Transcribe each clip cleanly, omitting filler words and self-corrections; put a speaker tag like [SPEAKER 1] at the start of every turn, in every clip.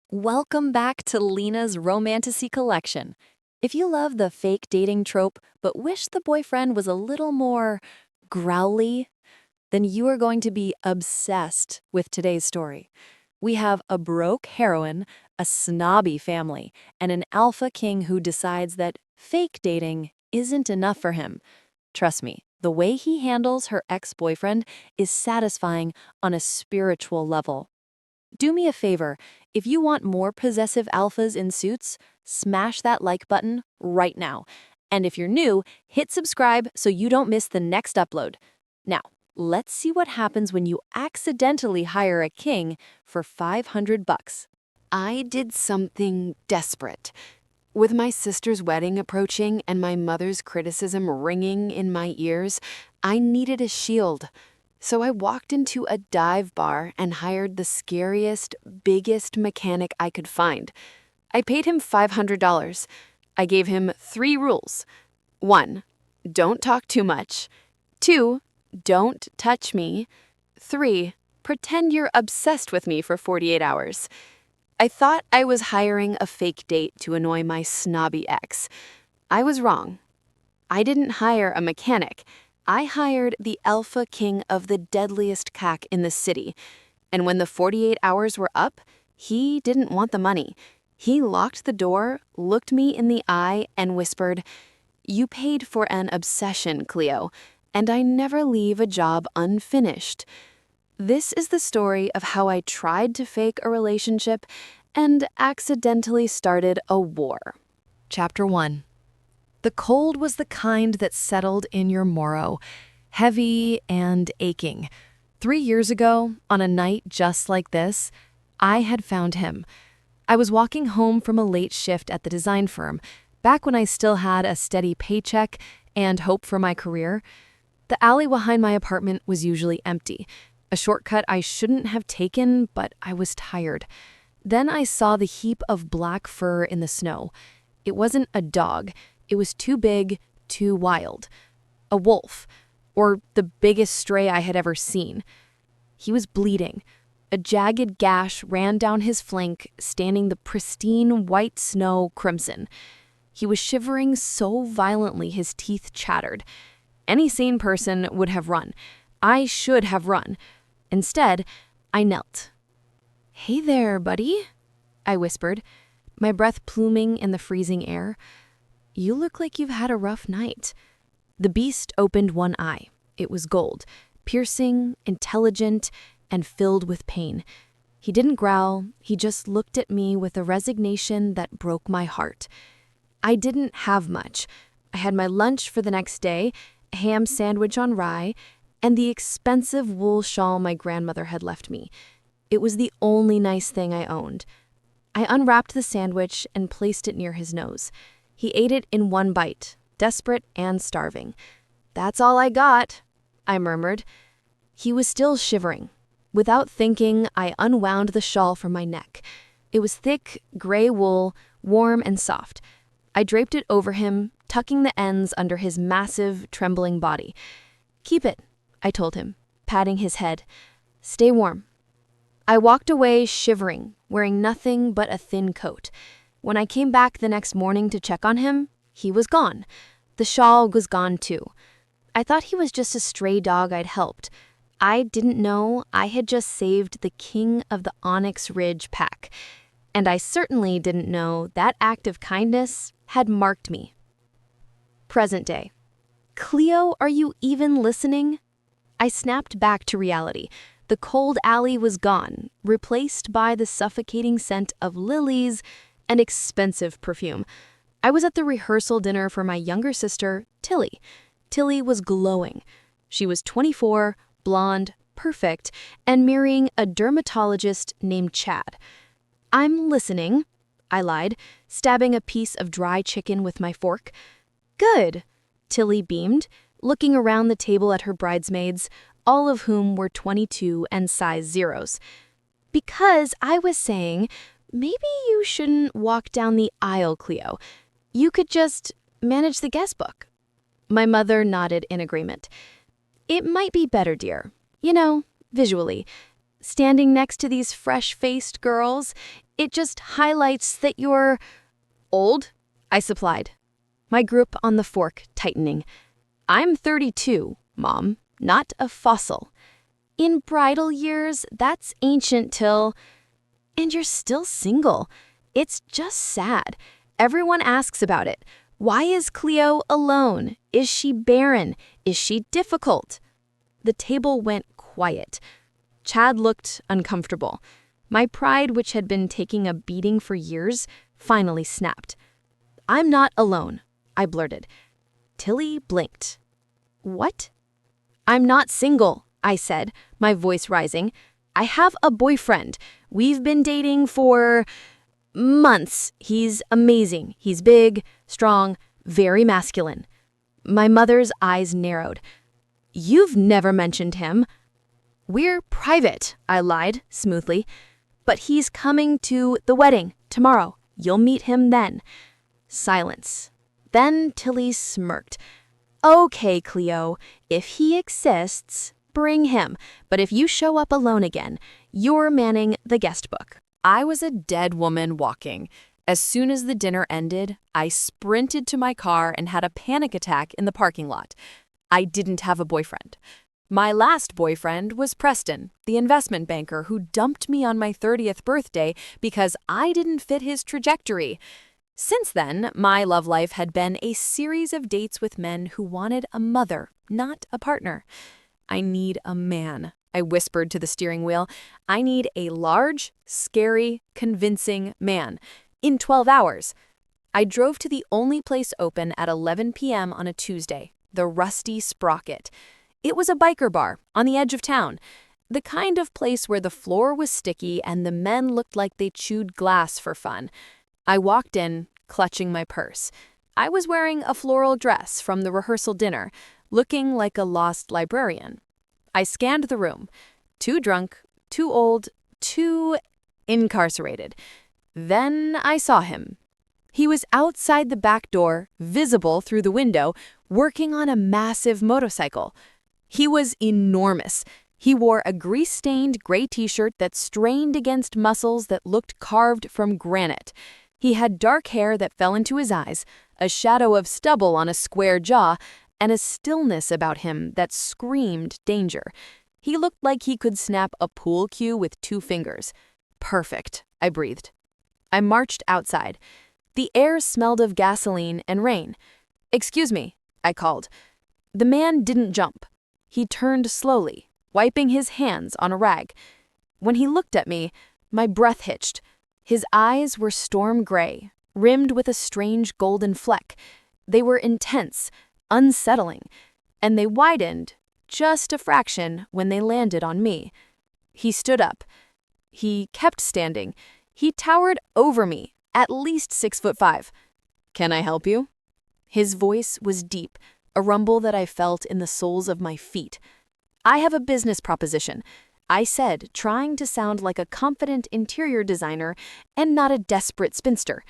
[SPEAKER 1] Welcome back to Lina's Romantasy collection. If you love the fake dating trope but wish the boyfriend was a little more growly, then you are going to be obsessed with today's story. We have a broke heroine, a snobby family, and an alpha king who decides that fake dating isn't enough for him. Trust me, the way he handles her ex-boyfriend is satisfying on a spiritual level. Do me a favor, if you want more possessive alphas in suits, smash that like button right now. And if you're new, hit subscribe so you don't miss the next upload. Now, let's see what happens when you accidentally hire a king for 500 bucks.
[SPEAKER 2] I did something desperate. With my sister's wedding approaching and my mother's criticism ringing in my ears, I needed a shield. So I walked into a dive bar and hired the scariest, biggest mechanic I could find. I paid him $500. I gave him 3 rules. 1, don't talk too much. 2, don't touch me. 3, pretend you're obsessed with me for 48 hours. I thought I was hiring a fake date to annoy my snobby ex. I was wrong. I didn't hire a mechanic. I hired the alpha king of the deadliest pack in the city. And when the 48 hours were up, he didn't want the money. He locked the door, looked me in the eye, and whispered, "You paid for an obsession, Cleo, and I never leave a job unfinished." This is the story of how I tried to fake a relationship and accidentally started a war.
[SPEAKER 1] Chapter 1. The cold was the kind that settled in your morrow, heavy and aching. 3 years ago, on a night just like this, I had found him. I was walking home from a late shift at the design firm, back when I still had a steady paycheck and hope for my career. The alley behind my apartment was usually empty, a shortcut I shouldn't have taken, but I was tired. Then I saw the heap of black fur in the snow. It wasn't a dog. It was too big, too wild. A wolf, or the biggest stray I had ever seen. He was bleeding. A jagged gash ran down his flank, staining the pristine white snow crimson. He was shivering so violently his teeth chattered. Any sane person would have run. I should have run. Instead, I knelt. "Hey there, buddy," I whispered, my breath pluming in the freezing air. "You look like you've had a rough night." The beast opened one eye. It was gold, piercing, intelligent, and filled with pain. He didn't growl. He just looked at me with a resignation that broke my heart. I didn't have much. I had my lunch for the next day, a ham sandwich on rye, and the expensive wool shawl my grandmother had left me. It was the only nice thing I owned. I unwrapped the sandwich and placed it near his nose. He ate it in one bite, desperate and starving. "That's all I got," I murmured. He was still shivering. Without thinking, I unwound the shawl from my neck. It was thick, gray wool, warm and soft. I draped it over him, tucking the ends under his massive, trembling body. "Keep it," I told him, patting his head. "Stay warm." I walked away shivering, wearing nothing but a thin coat. When I came back the next morning to check on him, he was gone. The shawl was gone too. I thought he was just a stray dog I'd helped. I didn't know I had just saved the king of the Onyx Ridge Pack. And I certainly didn't know that act of kindness had marked me. Present day. "Cleo, are you even listening?" I snapped back to reality. The cold alley was gone, replaced by the suffocating scent of lilies and expensive perfume. I was at the rehearsal dinner for my younger sister, Tilly. Tilly was glowing. She was 24, blonde, perfect, and marrying a dermatologist named Chad. "I'm listening," I lied, stabbing a piece of dry chicken with my fork. "Good," Tilly beamed, looking around the table at her bridesmaids, all of whom were 22 and size zeros. "Because I was saying, maybe you shouldn't walk down the aisle, Cleo. You could just manage the guest book." My mother nodded in agreement. "It might be better, dear. You know, visually. standing next to these fresh-faced girls. It just highlights that you're old, I supplied, my grip on the fork tightening. I'm 32, Mom, not a fossil. In bridal years, that's ancient till... And you're still single. It's just sad. Everyone asks about it. Why is Cleo alone? Is she barren? Is she difficult? The table went quiet. Chad looked uncomfortable. My pride, which had been taking a beating for years, finally snapped. I'm not alone, I blurted. Tilly blinked. What? I'm not single, I said, my voice rising. I have a boyfriend. We've been dating for months. He's amazing. He's big, strong, very masculine. My mother's eyes narrowed. You've never mentioned him. We're private, I lied smoothly. But he's coming to the wedding tomorrow. You'll meet him then. Silence. Then Tilly smirked. Okay, Cleo, if he exists, bring him. But if you show up alone again, you're manning the guest book. I was a dead woman walking. As soon as the dinner ended, I sprinted to my car and had a panic attack in the parking lot. I didn't have a boyfriend. My last boyfriend was Preston, the investment banker who dumped me on my 30th birthday because I didn't fit his trajectory. Since then, my love life had been a series of dates with men who wanted a mother, not a partner. I need a man, I whispered to the steering wheel. I need a large, scary, convincing man. In 12 hours. I drove to the only place open at 11 p.m. on a Tuesday, the Rusty Sprocket. It was a biker bar on the edge of town, the kind of place where the floor was sticky and the men looked like they chewed glass for fun. I walked in, clutching my purse. I was wearing a floral dress from the rehearsal dinner, looking like a lost librarian. I scanned the room. Too drunk, too old, too incarcerated. Then I saw him. He was outside the back door, visible through the window, working on a massive motorcycle. He was enormous. He wore a grease-stained gray t-shirt that strained against muscles that looked carved from granite. He had dark hair that fell into his eyes, a shadow of stubble on a square jaw, and a stillness about him that screamed danger. He looked like he could snap a pool cue with 2 fingers. Perfect, I breathed. I marched outside. The air smelled of gasoline and rain. Excuse me, I called. The man didn't jump. He turned slowly, wiping his hands on a rag. When he looked at me, my breath hitched. His eyes were storm gray, rimmed with a strange golden fleck. They were intense, unsettling, and they widened just a fraction when they landed on me. He stood up. He kept standing. He towered over me, at least 6'5". Can I help you? His voice was deep, a rumble that I felt in the soles of my feet. I have a business proposition, I said, trying to sound like a confident interior designer and not a desperate spinster.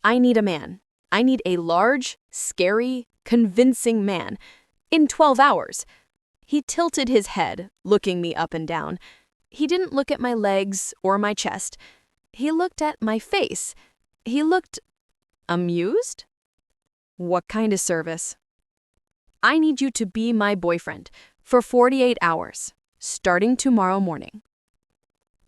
[SPEAKER 1] I need a man. I need a large, scary, convincing man. In 12 hours. He tilted his head, looking me up and down. He didn't look at my legs or my chest. He looked at my face. He looked amused? What kind of service? I need you to be my boyfriend for 48 hours, starting tomorrow morning.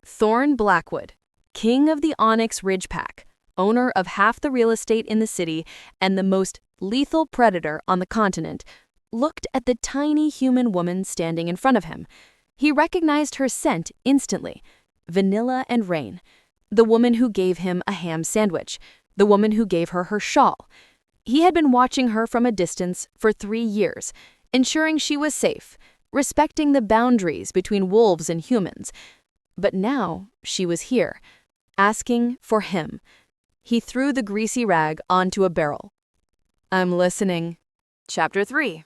[SPEAKER 1] Thorne Blackwood, king of the Onyx Ridge Pack, owner of half the real estate in the city and the most lethal predator on the continent, looked at the tiny human woman standing in front of him. He recognized her scent instantly. Vanilla and rain. The woman who gave him a ham sandwich. The woman who gave her shawl. He had been watching her from a distance for 3 years, ensuring she was safe, respecting the boundaries between wolves and humans. But now she was here, asking for him. He threw the greasy rag onto a barrel. I'm listening. Chapter 3.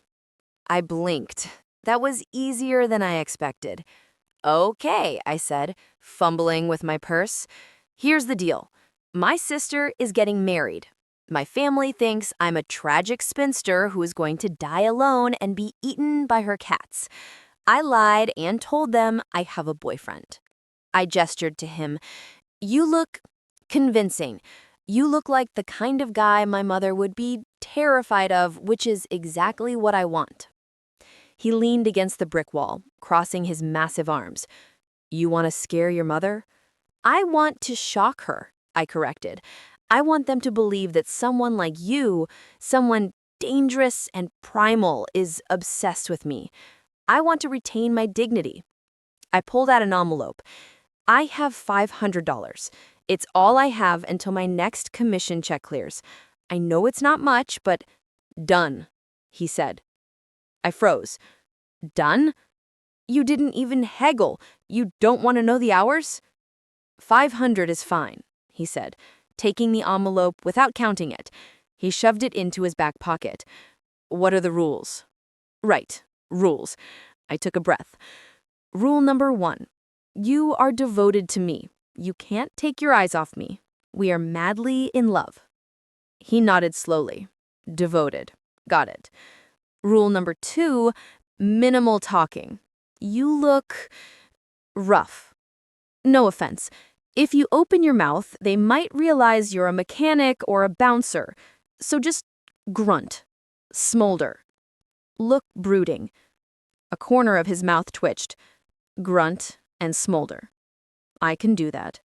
[SPEAKER 1] I blinked. That was easier than I expected. Okay, I said, fumbling with my purse. Here's the deal. My sister is getting married. My family thinks I'm a tragic spinster who is going to die alone and be eaten by her cats. I lied and told them I have a boyfriend.
[SPEAKER 2] I gestured to him. "You look convincing. You look like the kind of guy my mother would be terrified of, which is exactly what I want." He leaned against the brick wall, crossing his massive arms. "You want to scare your mother?" "I want to shock her," I corrected. "I want them to believe that someone like you, someone dangerous and primal, is obsessed with me. I want to retain my dignity." I pulled out an envelope. "I have $500. It's all I have until my next commission check clears. I know it's not much, but..." "Done," he said. I froze. "Done? You didn't even haggle. You don't want to know the hours?" "500 is fine," he said, taking the envelope without counting it. He shoved it into his back pocket. "What are the rules?" "Right, rules." I took a breath. "Rule number 1. You are devoted to me. You can't take your eyes off me. We are madly in love." He nodded slowly. "Devoted. Got it." "Rule number 2, minimal talking. You look rough. No offense. If you open your mouth, they might realize you're a mechanic or a bouncer. So just grunt. Smolder. Look brooding." A corner of his mouth twitched. "Grunt and smolder. I can do that."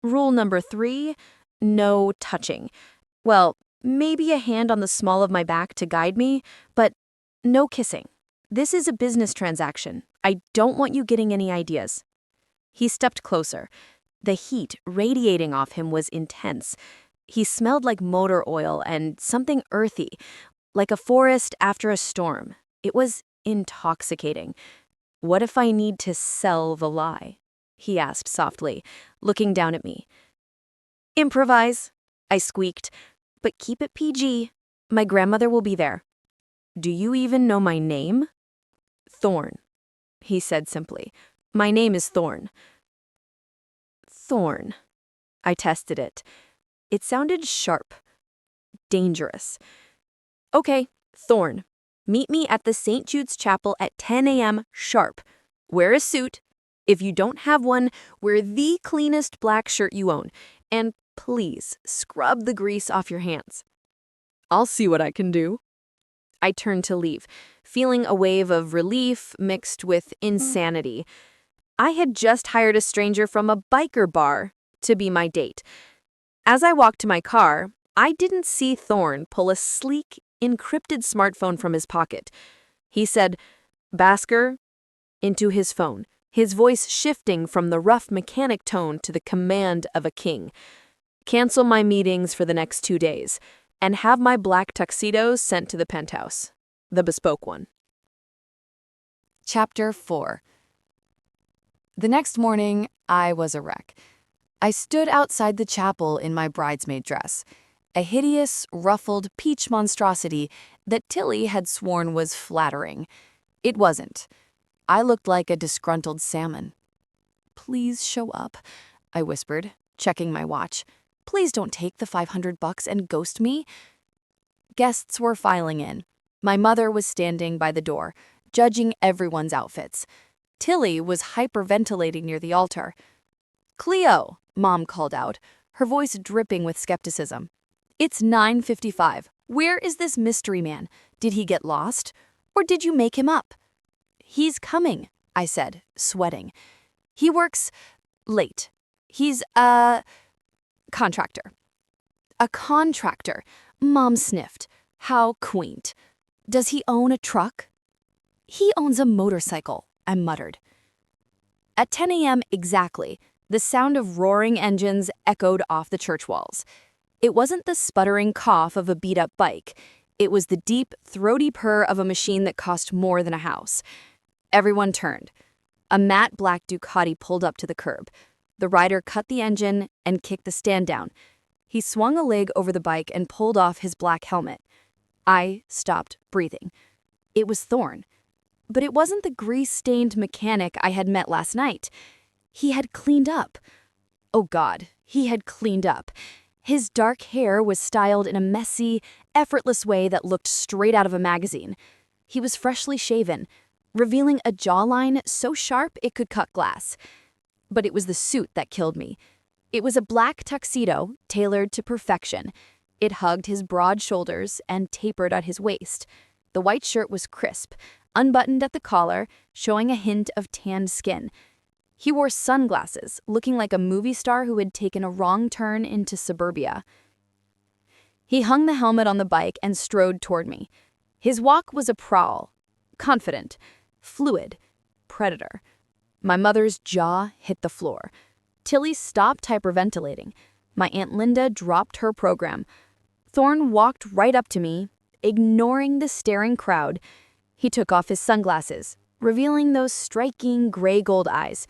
[SPEAKER 2] "Rule number 3, no touching. Well, maybe a hand on the small of my back to guide me, but no kissing. This is a business transaction. I don't want you getting any ideas." He stepped closer. The heat radiating off him was intense. He smelled like motor oil and something earthy, like a forest after a storm. It was intoxicating. "What if I need to sell the lie?" he asked softly, looking down at me. "Improvise," I squeaked, "but keep it PG. My grandmother will be there." "Do you even know my name?" "Thorne," he said simply. "My name is Thorne." Thorne. I tested it. It sounded sharp. Dangerous. "Okay, Thorne. Meet me at the St. Jude's Chapel at 10 a.m. sharp. Wear a suit. If you don't have one, wear the cleanest black shirt you own. And please, scrub the grease off your hands." "I'll see what I can do." I turned to leave, feeling a wave of relief mixed with insanity. I had just hired a stranger from a biker bar to be my date. As I walked to my car, I didn't see Thorne pull a sleek, encrypted smartphone from his pocket. He said, "Basker," into his phone, his voice shifting from the rough mechanic tone to the command of a king. "Cancel my meetings for the next 2 days, and have my black tuxedos sent to the penthouse. The bespoke one."
[SPEAKER 1] Chapter 4. The next morning, I was a wreck. I stood outside the chapel in my bridesmaid dress, a hideous, ruffled peach monstrosity that Tilly had sworn was flattering. It wasn't. I looked like a disgruntled salmon. "Please show up," I whispered, checking my watch. "Please don't take the $500 and ghost me." Guests were filing in. My mother was standing by the door, judging everyone's outfits. Tilly was hyperventilating near the altar. "Cleo," Mom called out, her voice dripping with skepticism. "It's 9:55. Where is this mystery man? Did he get lost? Or did you make him up?" "He's coming," I said, sweating. "He works late. He's a contractor." "A contractor," Mom sniffed. "How quaint. Does he own a truck?" "He owns a motorcycle," I muttered. At 10 a.m. exactly, the sound of roaring engines echoed off the church walls. It wasn't the sputtering cough of a beat-up bike. It was the deep, throaty purr of a machine that cost more than a house. Everyone turned. A matte black Ducati pulled up to the curb. The rider cut the engine and kicked the stand down. He swung a leg over the bike and pulled off his black helmet. I stopped breathing. It was Thorne. But it wasn't the grease-stained mechanic I had met last night. He had cleaned up. Oh God, he had cleaned up. His dark hair was styled in a messy, effortless way that looked straight out of a magazine. He was freshly shaven, revealing a jawline so sharp it could cut glass.
[SPEAKER 3] But it was the suit that killed me. It was a black tuxedo tailored to perfection. It hugged his broad shoulders and tapered at his waist. The white shirt was crisp, unbuttoned at the collar, showing a hint of tanned skin. He wore sunglasses, looking like a movie star who had taken a wrong turn into suburbia. He hung the helmet on the bike and strode toward me. His walk was a prowl, confident, fluid, predator. My mother's jaw hit the floor. Tilly stopped hyperventilating. My Aunt Linda dropped her program. Thorne walked right up to me, ignoring the staring crowd. He took off his sunglasses, revealing those striking gray-gold eyes.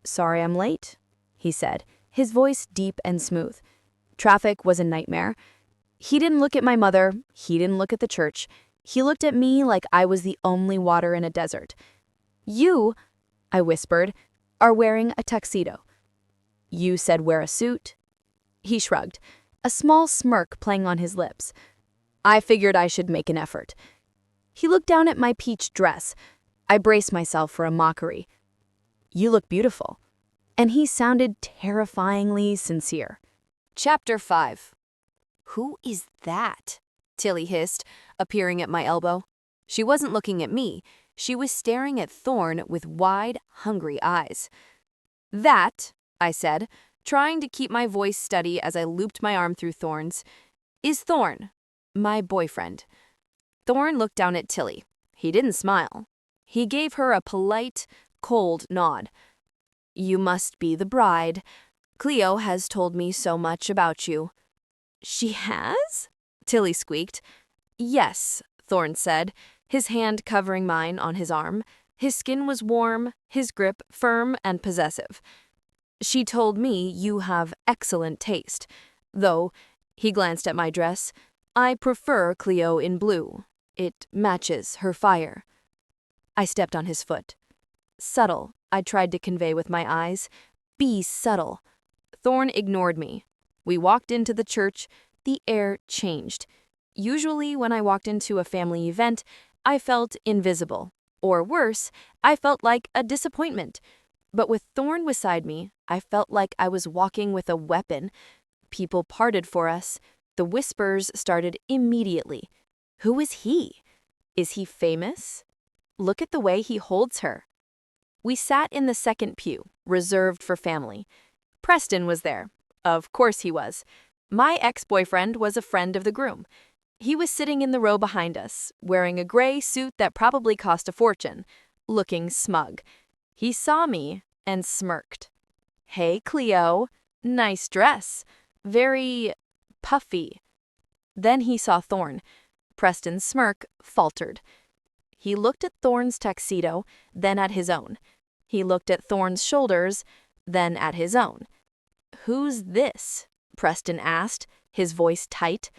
[SPEAKER 3] "Sorry I'm late," he said, his voice deep and smooth. Traffic was a nightmare. He didn't look at my mother. He didn't look at the church. He looked at me like I was the only water in a desert. "You," I whispered, "are wearing a tuxedo." "You said wear a suit." He shrugged, a small smirk playing on his lips. I figured I should make an effort. He looked down at my peach dress. I braced myself for a mockery. "You look beautiful." And he sounded terrifyingly sincere.
[SPEAKER 2] Chapter 5. "Who is that?" Tilly hissed, appearing at my elbow. She wasn't looking at me. She was staring at Thorne with wide, hungry eyes. "That," I said, trying to keep my voice steady as I looped my arm through Thorne's, "is Thorne, my boyfriend." Thorne looked down at Tilly. He didn't smile. He gave her a polite, cold nod. "You must be the bride. Cleo has told me so much about you." "She has?" Tilly squeaked. "Yes," Thorne said, his hand covering mine on his arm. His skin was warm, his grip firm and possessive. "She told me you have excellent taste. Though," he glanced at my dress, "I prefer Cleo in blue. It matches her fire." I stepped on his foot. "Subtle," I tried to convey with my eyes. "Be subtle." Thorne ignored me. We walked into the church. The air changed. Usually when I walked into a family event, I felt invisible. Or worse, I felt like a disappointment. But with Thorne beside me, I felt like I was walking with a weapon. People parted for us. The whispers started immediately. Who is he? Is he famous? Look at the way he holds her. We sat in the second pew, reserved for family. Preston was there. Of course he was. My ex-boyfriend was a friend of the groom. He was sitting in the row behind us, wearing a gray suit that probably cost a fortune, looking smug. He saw me and smirked. "Hey, Cleo. Nice dress. Very puffy." Then he saw Thorne. Preston's smirk faltered. He looked at Thorne's tuxedo, then at his own. He looked at Thorne's shoulders, then at his own. "Who's this?" Preston asked, his voice tight.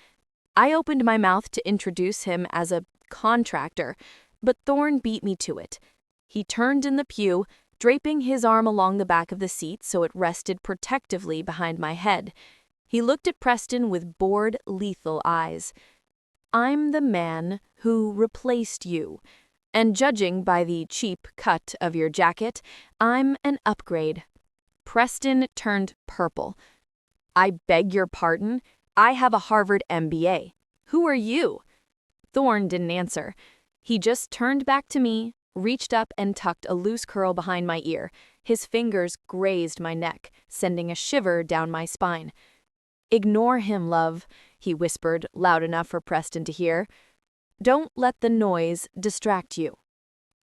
[SPEAKER 2] I opened my mouth to introduce him as a contractor, but Thorne beat me to it. He turned in the pew, draping his arm along the back of the seat so it rested protectively behind my head. He looked at Preston with bored, lethal eyes. "I'm the man who replaced you, and judging by the cheap cut of your jacket, I'm an upgrade." Preston turned purple. "I beg your pardon? I have a Harvard MBA. Who are you?" Thorne didn't answer. He just turned back to me, reached up and tucked a loose curl behind my ear. His fingers grazed my neck, sending a shiver down my spine. "Ignore him, love," he whispered, loud enough for Preston to hear. "Don't let the noise distract you."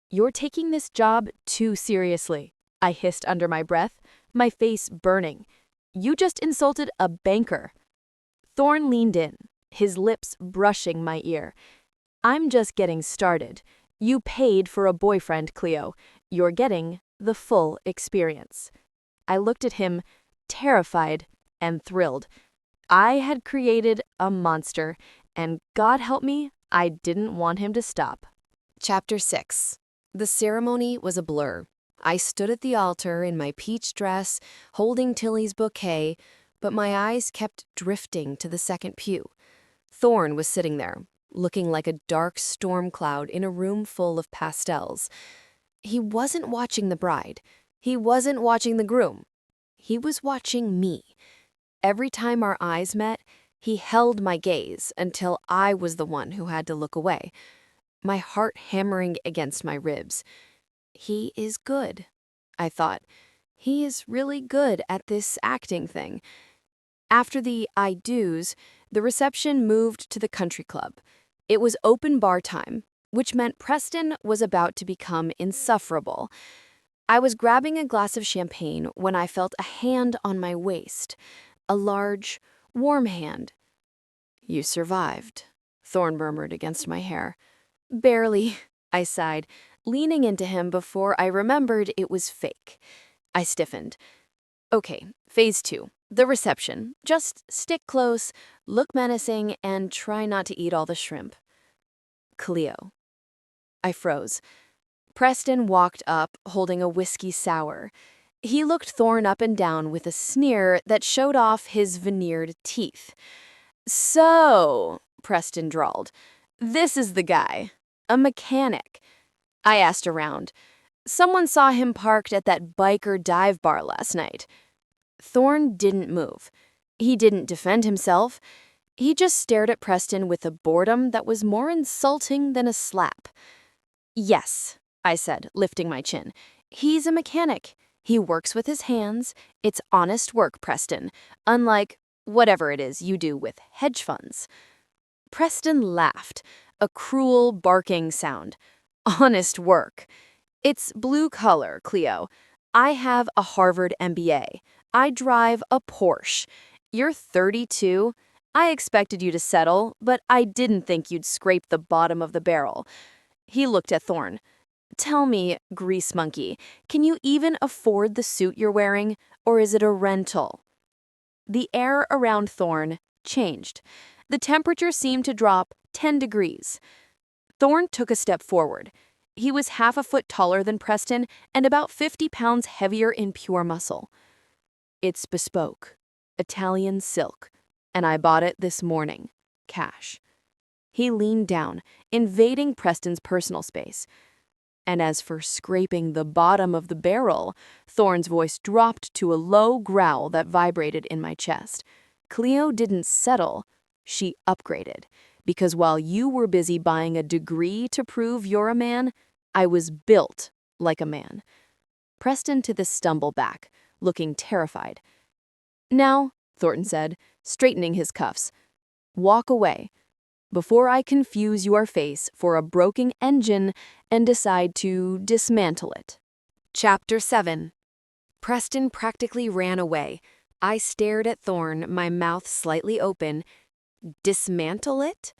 [SPEAKER 2] "You're taking this job too seriously," I hissed under my breath, my face burning. "You just insulted a banker." Thorne leaned in, his lips brushing my ear. "I'm just getting started. You paid for a boyfriend, Cleo. You're getting the full experience." I looked at him, terrified and thrilled. I had created a monster, and God help me, I didn't want him to stop. Chapter 6. The ceremony was a blur. I stood at the altar in my peach dress, holding Tilly's bouquet, but my eyes kept drifting to the second pew. Thorne was sitting there, looking like a dark storm cloud in a room full of pastels. He wasn't watching the bride. He wasn't watching the groom. He was watching me. Every time our eyes met, he held my gaze until I was the one who had to look away, my heart hammering against my ribs. He is good, I thought. He is really good at this acting thing. After the I do's, the reception moved to the country club. It was open bar time, which meant Preston was about to become insufferable. I was grabbing a glass of champagne when I felt a hand on my waist, a large, warm hand. "You survived," Thorne murmured against my hair. "Barely," I sighed, leaning into him before I remembered it was fake. I stiffened. "Okay, phase 2, the reception. Just stick close, look menacing, and try not to eat all the shrimp." "Cleo." I froze. Preston walked up, holding a whiskey sour. He looked Thorne up and down with a sneer that showed off his veneered teeth. "So," Preston drawled, "this is the guy. A mechanic." I asked around. "Someone saw him parked at that biker dive bar last night." Thorne didn't move. He didn't defend himself. He just stared at Preston with a boredom that was more insulting than a slap. "Yes," I said, lifting my chin. "He's a mechanic. He works with his hands. It's honest work, Preston, unlike whatever it is you do with hedge funds." Preston laughed, a cruel, barking sound. "Honest work. It's blue collar, Cleo. I have a Harvard MBA. I drive a Porsche. You're 32. I expected you to settle, but I didn't think you'd scrape the bottom of the barrel." He looked at Thorne. "Tell me, grease monkey, can you even afford the suit you're wearing, or is it a rental?" The air around Thorne changed. The temperature seemed to drop 10 degrees. Thorne took a step forward. He was half a foot taller than Preston and about 50 pounds heavier in pure muscle. "It's bespoke, Italian silk, and I bought it this morning, cash." He leaned down, invading Preston's personal space. "And as for scraping the bottom of the barrel," Thorne's voice dropped to a low growl that vibrated in my chest. "Cleo didn't settle, she upgraded. Because while you were busy buying a degree to prove you're a man, I was built like a man." Preston took a stumble back, looking terrified. "Now," Thornton said, straightening his cuffs, "walk away, before I confuse your face for a broken engine and decide to dismantle it." Chapter 7. Preston practically ran away. I stared at Thorne, my mouth slightly open. Dismantle it?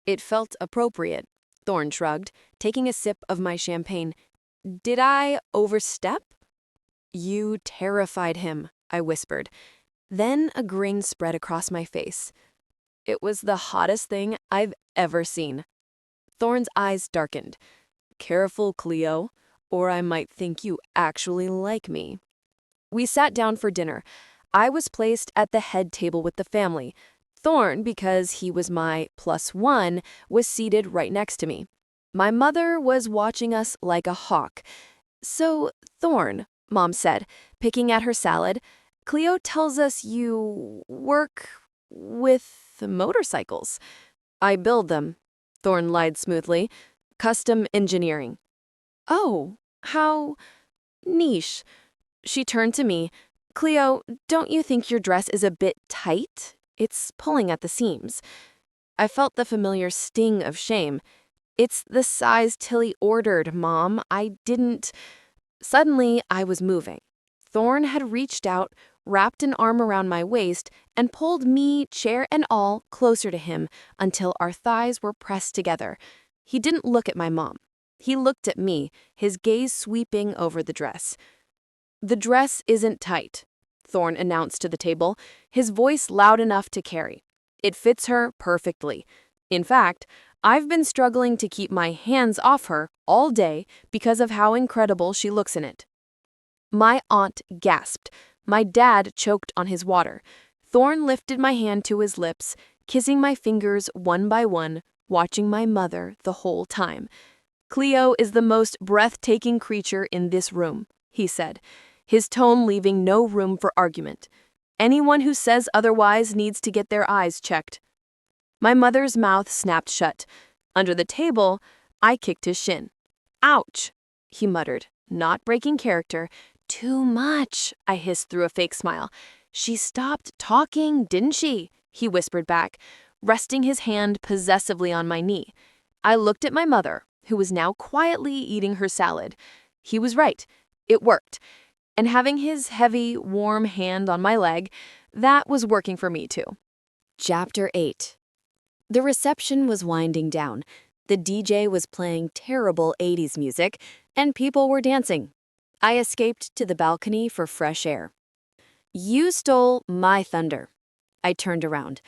[SPEAKER 2] It felt appropriate. Thorne shrugged, taking a sip of my champagne. "Did I overstep?" "You terrified him," I whispered. Then a grin spread across my face. It was the hottest thing I've ever seen. Thorne's eyes darkened. "Careful, Cleo, or I might think you actually like me." We sat down for dinner. I was placed at the head table with the family. Thorne, because he was my +1, was seated right next to me. My mother was watching us like a hawk. "So, Thorne," Mom said, picking at her salad, "Cleo tells us you work with motorcycles." "I build them," Thorne lied smoothly. "Custom engineering." "Oh, how niche." She turned to me. "Cleo, don't you think your dress is a bit tight? It's pulling at the seams." I felt the familiar sting of shame. "It's the size Tilly ordered, Mom. I didn't—" Suddenly, I was moving. Thorne had reached out, wrapped an arm around my waist, and pulled me, chair and all, closer to him until our thighs were pressed together. He didn't look at my mom. He looked at me, his gaze sweeping over the dress. "The dress isn't tight," Thorne announced to the table, his voice loud enough to carry. "It fits her perfectly. In fact, I've been struggling to keep my hands off her all day because of how incredible she looks in it." My aunt gasped. My dad choked on his water. Thorne lifted my hand to his lips, kissing my fingers one by one, watching my mother the whole time. "Cleo is the most breathtaking creature in this room," he said, his tone leaving no room for argument. Anyone who says otherwise needs to get their eyes checked. My mother's mouth snapped shut. Under the table, I kicked his shin. Ouch, he muttered, not breaking character. Too much, I hissed through a fake smile. She stopped talking, didn't she? He whispered back, resting his hand possessively on my knee. I looked at my mother, who was now quietly eating her salad. He was right. It worked. And having his heavy, warm hand on my leg, that was working for me too.
[SPEAKER 3] Chapter 8. The reception was winding down. The DJ was playing terrible 80s music, and people were dancing. I escaped to the balcony for fresh air. You stole my thunder. I turned around.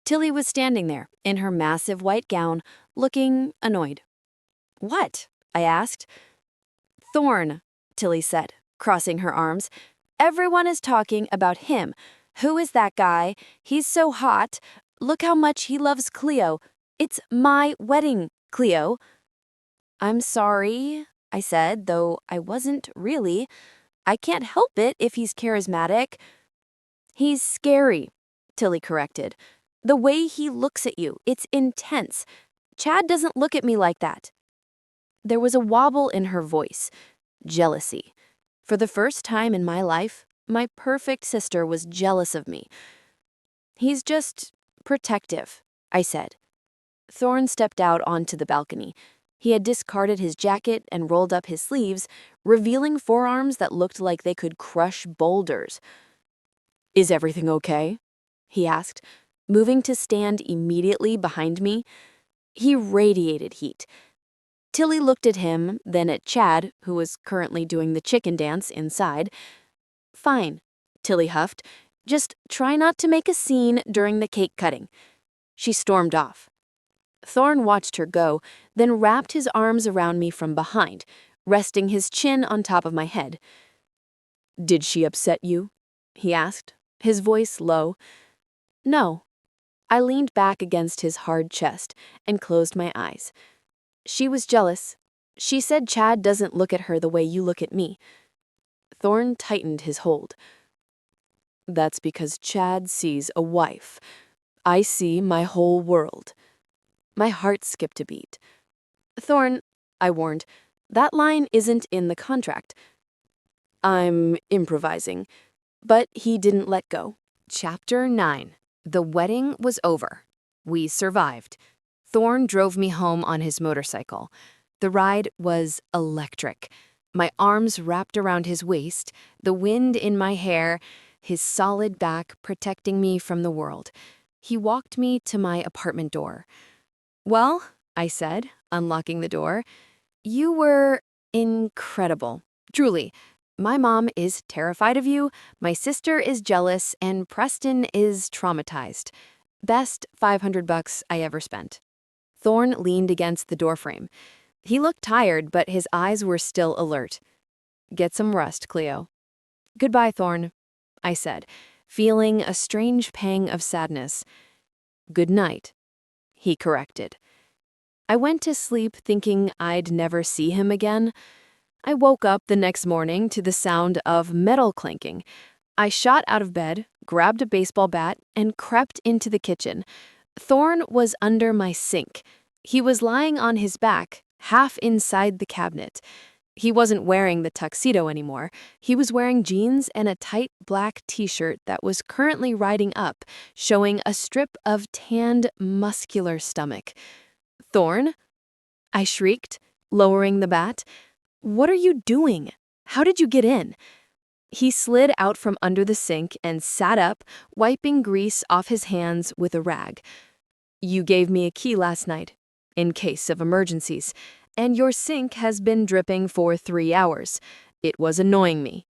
[SPEAKER 3] Tilly was standing there, in her massive white gown, looking annoyed. What? I asked. Thorne, Tilly said, crossing her arms. Everyone is talking about him. Who is that guy? He's so hot. Look how much he loves Cleo. It's my wedding, Cleo. I'm sorry, I said, though I wasn't really. I can't help it if he's charismatic. He's scary, Tilly corrected. The way he looks at you, it's intense. Chad doesn't look at me like that. There was a wobble in her voice. Jealousy. For the first time in my life, my perfect sister was jealous of me. He's just protective, I said. Thorne stepped out onto the balcony. He had discarded his jacket and rolled up his sleeves, revealing forearms that looked like they could crush boulders. Is everything okay? He asked, moving to stand immediately behind me. He radiated heat. Tilly looked at him, then at Chad, who was currently doing the chicken dance inside. Fine, Tilly huffed. Just try not to make a scene during the cake cutting. She stormed off. Thorne watched her go, then wrapped his arms around me from behind, resting his chin on top of my head. Did she upset you? He asked, his voice low. No. I leaned back against his hard chest and closed my eyes. She was jealous. She said Chad doesn't look at her the way you look at me. Thorne tightened his hold. That's because Chad sees a wife. I see my whole world. My heart skipped a beat. Thorne, I warned, that line isn't in the contract. I'm improvising. But he didn't let go. Chapter 9. The wedding was over. We survived. Thorne drove me home on his motorcycle. The ride was electric. My arms wrapped around his waist, the wind in my hair, his solid back protecting me from the world. He walked me to my apartment door. Well, I said, unlocking the door, you were incredible. Truly. My mom is terrified of you, my sister is jealous, and Preston is traumatized. Best $500 I ever spent. Thorne leaned against the doorframe. He looked tired, but his eyes were still alert. Get some rest, Cleo. Goodbye, Thorne, I said, feeling a strange pang of sadness. Good night, he corrected. I went to sleep thinking I'd never see him again. I woke up the next morning to the sound of metal clanking. I shot out of bed, grabbed a baseball bat, and crept into the kitchen. Thorne was under my sink. He was lying on his back, half inside the cabinet. He wasn't wearing the tuxedo anymore. He was wearing jeans and a tight black t-shirt that was currently riding up, showing a strip of tanned, muscular stomach. Thorne? I shrieked, lowering the bat. What are you doing? How did you get in? He slid out from under the sink and sat up, wiping grease off his hands with a rag. You gave me a key last night, in case of emergencies, and your sink has been dripping for 3 hours. It was annoying me.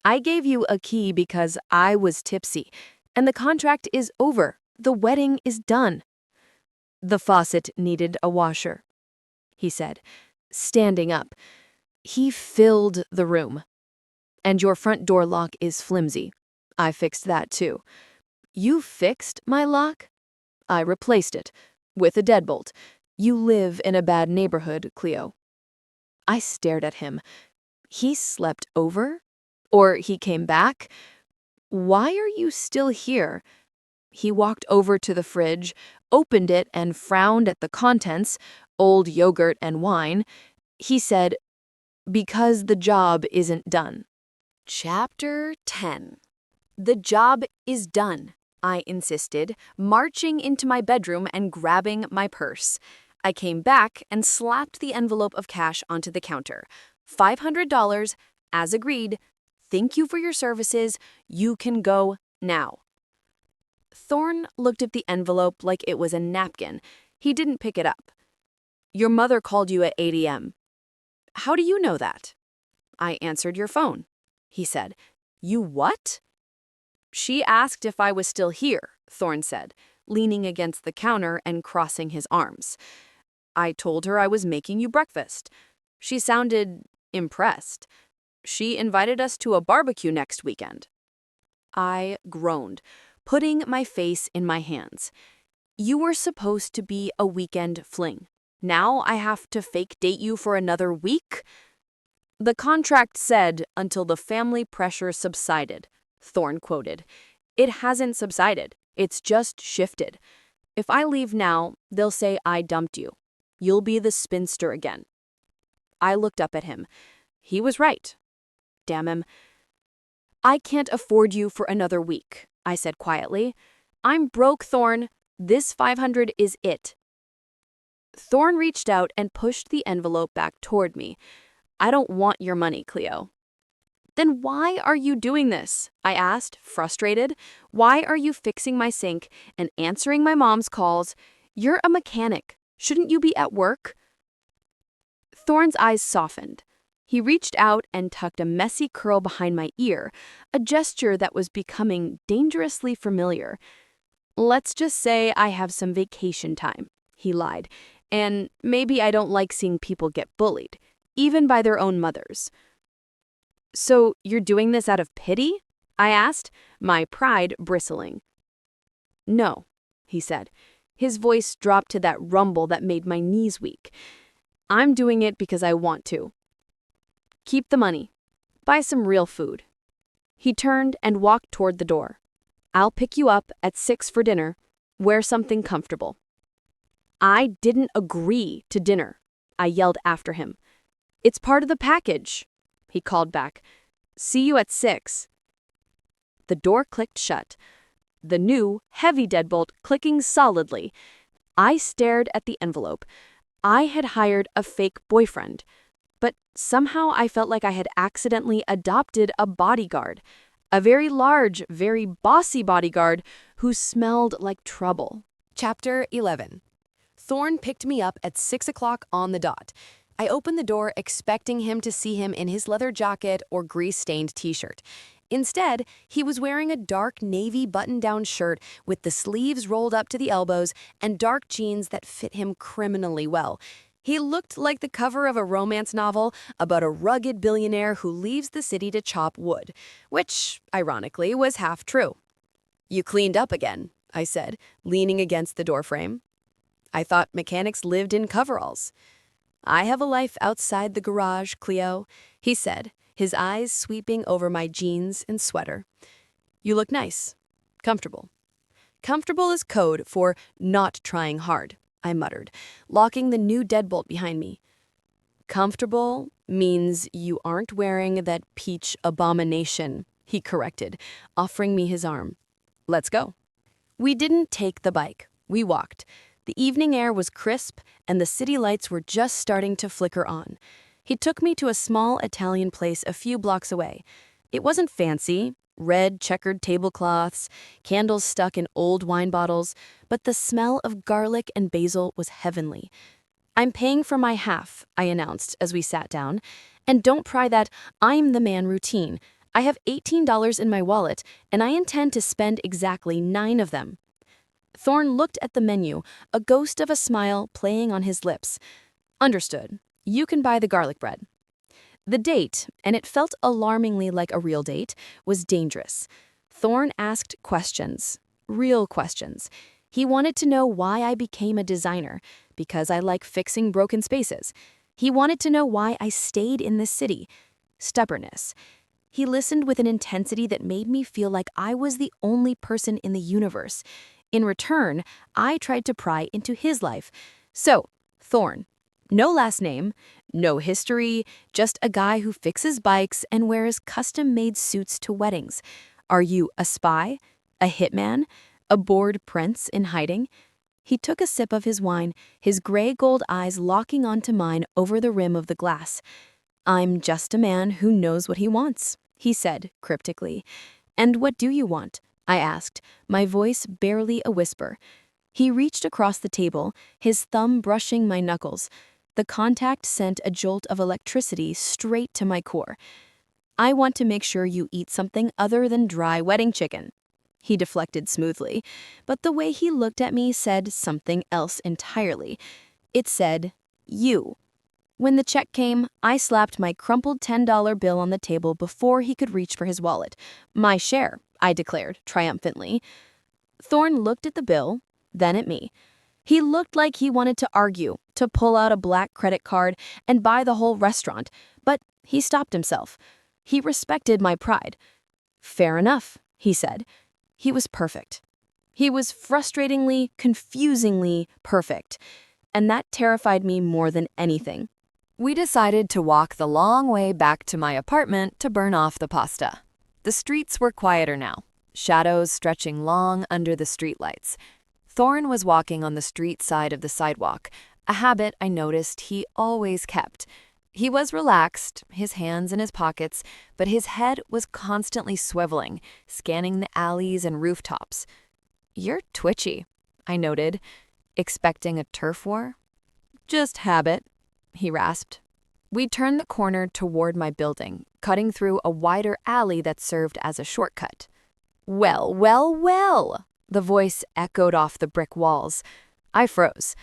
[SPEAKER 3] I gave you a key because I was tipsy, and the contract is over. The wedding is done. The faucet needed a washer, he said, standing up. He filled the room. And your front door lock is flimsy. I fixed that too. You fixed my lock? I replaced it with a deadbolt. You live in a bad neighborhood, Cleo. I stared at him. He slept over? Or he came back? Why are you still here? He walked over to the fridge, opened it and frowned at the contents, old yogurt and wine. He said, "Because the job isn't done." Chapter 10. The job is done, I insisted, marching into my bedroom and grabbing my purse. I came back and slapped the envelope of cash onto the counter. $500, as agreed. Thank you for your services. You can go now. Thorne looked at the envelope like it was a napkin. He didn't pick it up. Your mother called you at 8 a.m. How do you know that? I answered your phone, he said. You what? She asked if I was still here, Thorne said, leaning against the counter and crossing his arms. I told her I was making you breakfast. She sounded impressed. She invited us to a barbecue next weekend. I groaned, putting my face in my hands. You were supposed to be a weekend fling. Now I have to fake date you for another week? The contract said until the family pressure subsided, Thorne quoted. It hasn't subsided. It's just shifted. If I leave now, they'll say I dumped you. You'll be the spinster again. I looked up at him. He was right. Damn him. I can't afford you for another week, I said quietly. I'm broke, Thorne. This 500 is it. Thorne reached out and pushed the envelope back toward me. I don't want your money, Cleo. Then why are you doing this? I asked, frustrated. Why are you fixing my sink and answering my mom's calls? You're a mechanic. Shouldn't you be at work? Thorne's eyes softened. He reached out and tucked a messy curl behind my ear, a gesture that was becoming dangerously familiar. Let's just say I have some vacation time, he lied, and maybe I don't like seeing people get bullied, even by their own mothers. So you're doing this out of pity? I asked, my pride bristling. No, he said. His voice dropped to that rumble that made my knees weak. I'm doing it because I want to. Keep the money. Buy some real food. He turned and walked toward the door. I'll pick you up at 6 for dinner. Wear something comfortable. I didn't agree to dinner, I yelled after him. It's part of the package, he called back. See you at 6. The door clicked shut, the new, heavy deadbolt clicking solidly. I stared at the envelope. I had hired a fake boyfriend, but somehow I felt like I had accidentally adopted a bodyguard, a very large, very bossy bodyguard who smelled like trouble. Chapter 11. Thorne picked me up at 6 o'clock on the dot. I opened the door expecting him to see him in his leather jacket or grease-stained t-shirt. Instead, he was wearing a dark navy button-down shirt with the sleeves rolled up to the elbows and dark jeans that fit him criminally well. He looked like the cover of a romance novel about a rugged billionaire who leaves the city to chop wood, which, ironically, was half true. You cleaned up again, I said, leaning against the doorframe. I thought mechanics lived in coveralls. I have a life outside the garage, Cleo, he said, his eyes sweeping over my jeans and sweater. You look nice. Comfortable. Comfortable is code for not trying hard, I muttered, locking the new deadbolt behind me. Comfortable means you aren't wearing that peach abomination, he corrected, offering me his arm. Let's go. We didn't take the bike. We walked. The evening air was crisp, and the city lights were just starting to flicker on. He took me to a small Italian place a few blocks away. It wasn't fancy, red checkered tablecloths, candles stuck in old wine bottles, but the smell of garlic and basil was heavenly. I'm paying for my half, I announced as we sat down. And don't pry that I'm the man routine. I have $18 in my wallet, and I intend to spend exactly 9 of them. Thorne looked at the menu, a ghost of a smile playing on his lips. Understood. You can buy the garlic bread. The date, and it felt alarmingly like a real date, was dangerous. Thorne asked questions, real questions. He wanted to know why I became a designer, because I like fixing broken spaces. He wanted to know why I stayed in this city. stubbornness. He listened with an intensity that made me feel like I was the only person in the universe. In return, I tried to pry into his life. So, Thorne. No last name, no history, just a guy who fixes bikes and wears custom-made suits to weddings. Are you a spy? A hitman? A bored prince in hiding? He took a sip of his wine, his gray-gold eyes locking onto mine over the rim of the glass. I'm just a man who knows what he wants, he said cryptically. And what do you want? I asked, my voice barely a whisper. He reached across the table, his thumb brushing my knuckles. The contact sent a jolt of electricity straight to my core. I want to make sure you eat something other than dry wedding chicken. He deflected smoothly, but the way he looked at me said something else entirely. It said, you. When the check came, I slapped my crumpled $10 bill on the table before he could reach for his wallet. My share, I declared triumphantly. Thorne looked at the bill, then at me. He looked like he wanted to argue, to pull out a black credit card and buy the whole restaurant, but he stopped himself. He respected my pride. Fair enough, he said. He was perfect. He was frustratingly, confusingly perfect, and that terrified me more than anything.
[SPEAKER 1] We decided to walk the long way back to my apartment to burn off the pasta. The streets were quieter now, shadows stretching long under the streetlights. Thorne was walking on the street side of the sidewalk, a habit I noticed he always kept. He was relaxed, his hands in his pockets, but his head was constantly swiveling, scanning the alleys and rooftops. You're twitchy, I noted, expecting a turf war. Just habit, he rasped. We turned the corner toward my building, cutting through a wider alley that served as a shortcut. Well, well, well, the voice echoed off the brick walls. I froze.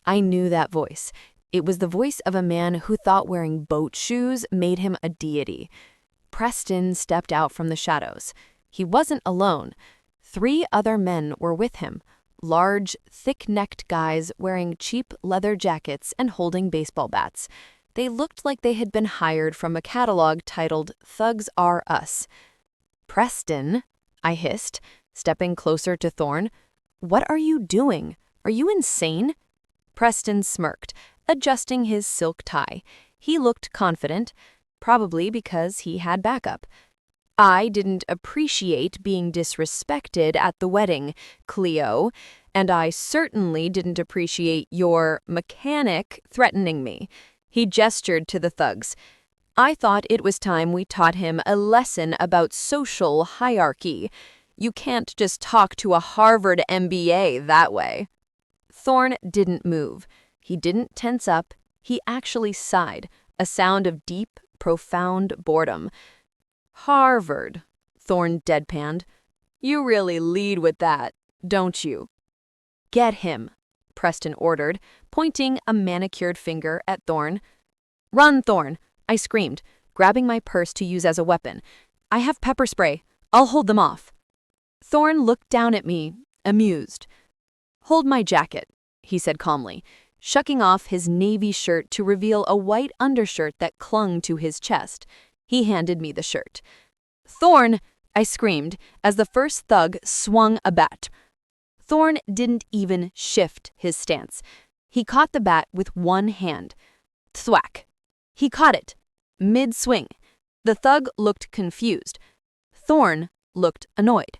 [SPEAKER 1] I knew that voice. It was the voice of a man who thought wearing boat shoes made him a deity. Preston stepped out from the shadows. He wasn't alone. 3 other men were with him, large, thick-necked guys wearing cheap leather jackets and holding baseball bats. They looked like they had been hired from a catalog titled Thugs R Us. Preston, I hissed, stepping closer to Thorne. What are you doing? Are you insane? Preston smirked, adjusting his silk tie. He looked confident, probably because he had backup. I didn't appreciate being disrespected at the wedding, Cleo, and I certainly didn't appreciate your mechanic threatening me. He gestured to the thugs. I thought it was time we taught him a lesson about social hierarchy. You can't just talk to a Harvard MBA that way. Thorne didn't move. He didn't tense up. He actually sighed, a sound of deep, profound boredom. Harvard, Thorne deadpanned. You really lead with that, don't you? Get him, Preston ordered, pointing a manicured finger at Thorne. Run, Thorne, I screamed, grabbing my purse to use as a weapon. I have pepper spray. I'll hold them off. Thorne looked down at me, amused. Hold my jacket, he said calmly, shucking off his navy shirt to reveal a white undershirt that clung to his chest. He handed me the shirt. Thorne, I screamed as the first thug swung a bat. Thorne didn't even shift his stance. He caught the bat with one hand. Thwack. He caught it. Mid-swing. The thug looked confused. Thorne looked annoyed.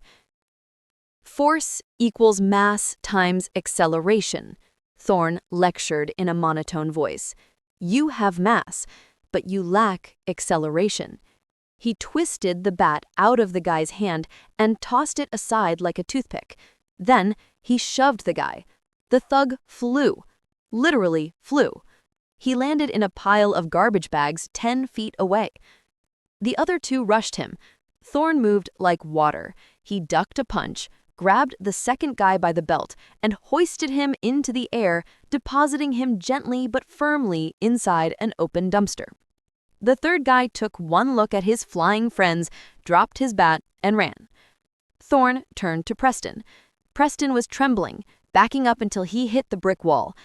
[SPEAKER 1] Force equals mass times acceleration, Thorne lectured in a monotone voice. You have mass, but you lack acceleration. He twisted the bat out of the guy's hand and tossed it aside like a toothpick. Then he shoved the guy. The thug flew. Literally flew. He landed in a pile of garbage bags 10 feet away. The other 2 rushed him. Thorne moved like water. He ducked a punch, grabbed the second guy by the belt, and hoisted him into the air, depositing him gently but firmly inside an open dumpster. The third guy took one look at his flying friends, dropped his bat, and ran. Thorne turned to Preston. Preston was trembling, backing up until he hit the brick wall.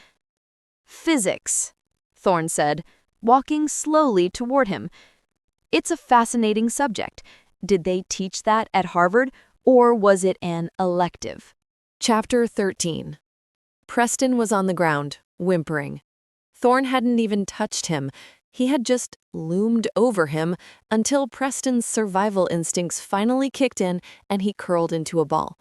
[SPEAKER 1] Physics, Thorne said, walking slowly toward him.
[SPEAKER 3] It's a fascinating subject. Did they teach that at Harvard, or was it an elective?
[SPEAKER 1] Chapter 13. Preston was on the ground, whimpering. Thorne hadn't even touched him. He had just loomed over him until Preston's survival instincts finally kicked in and he curled into a ball.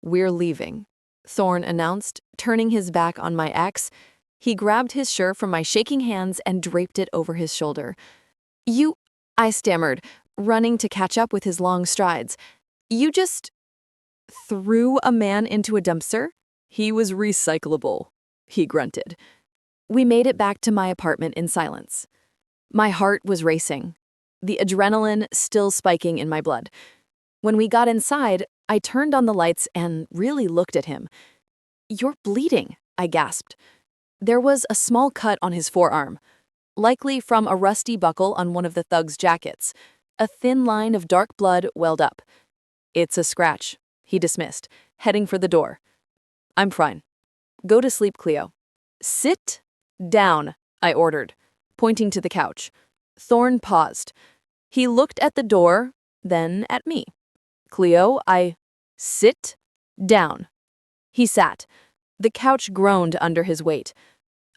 [SPEAKER 1] "We're leaving," Thorne announced, turning his back on my ex. He grabbed his shirt from my shaking hands and draped it over his shoulder. "You," I stammered, running to catch up with his long strides. "You just threw a man into a dumpster?" "He was recyclable," he grunted. We made it back to my apartment in silence. My heart was racing, the adrenaline still spiking in my blood. When we got inside, I turned on the lights and really looked at him. "You're bleeding," I gasped. There was a small cut on his forearm, likely from a rusty buckle on one of the thug's jackets. A thin line of dark blood welled up. "It's a scratch," he dismissed, heading for the door. "I'm fine. Go to sleep, Cleo." "Sit down," I ordered, pointing to the couch. Thorne paused. He looked at the door, then at me. "Cleo, sit down." He sat. The couch groaned under his weight.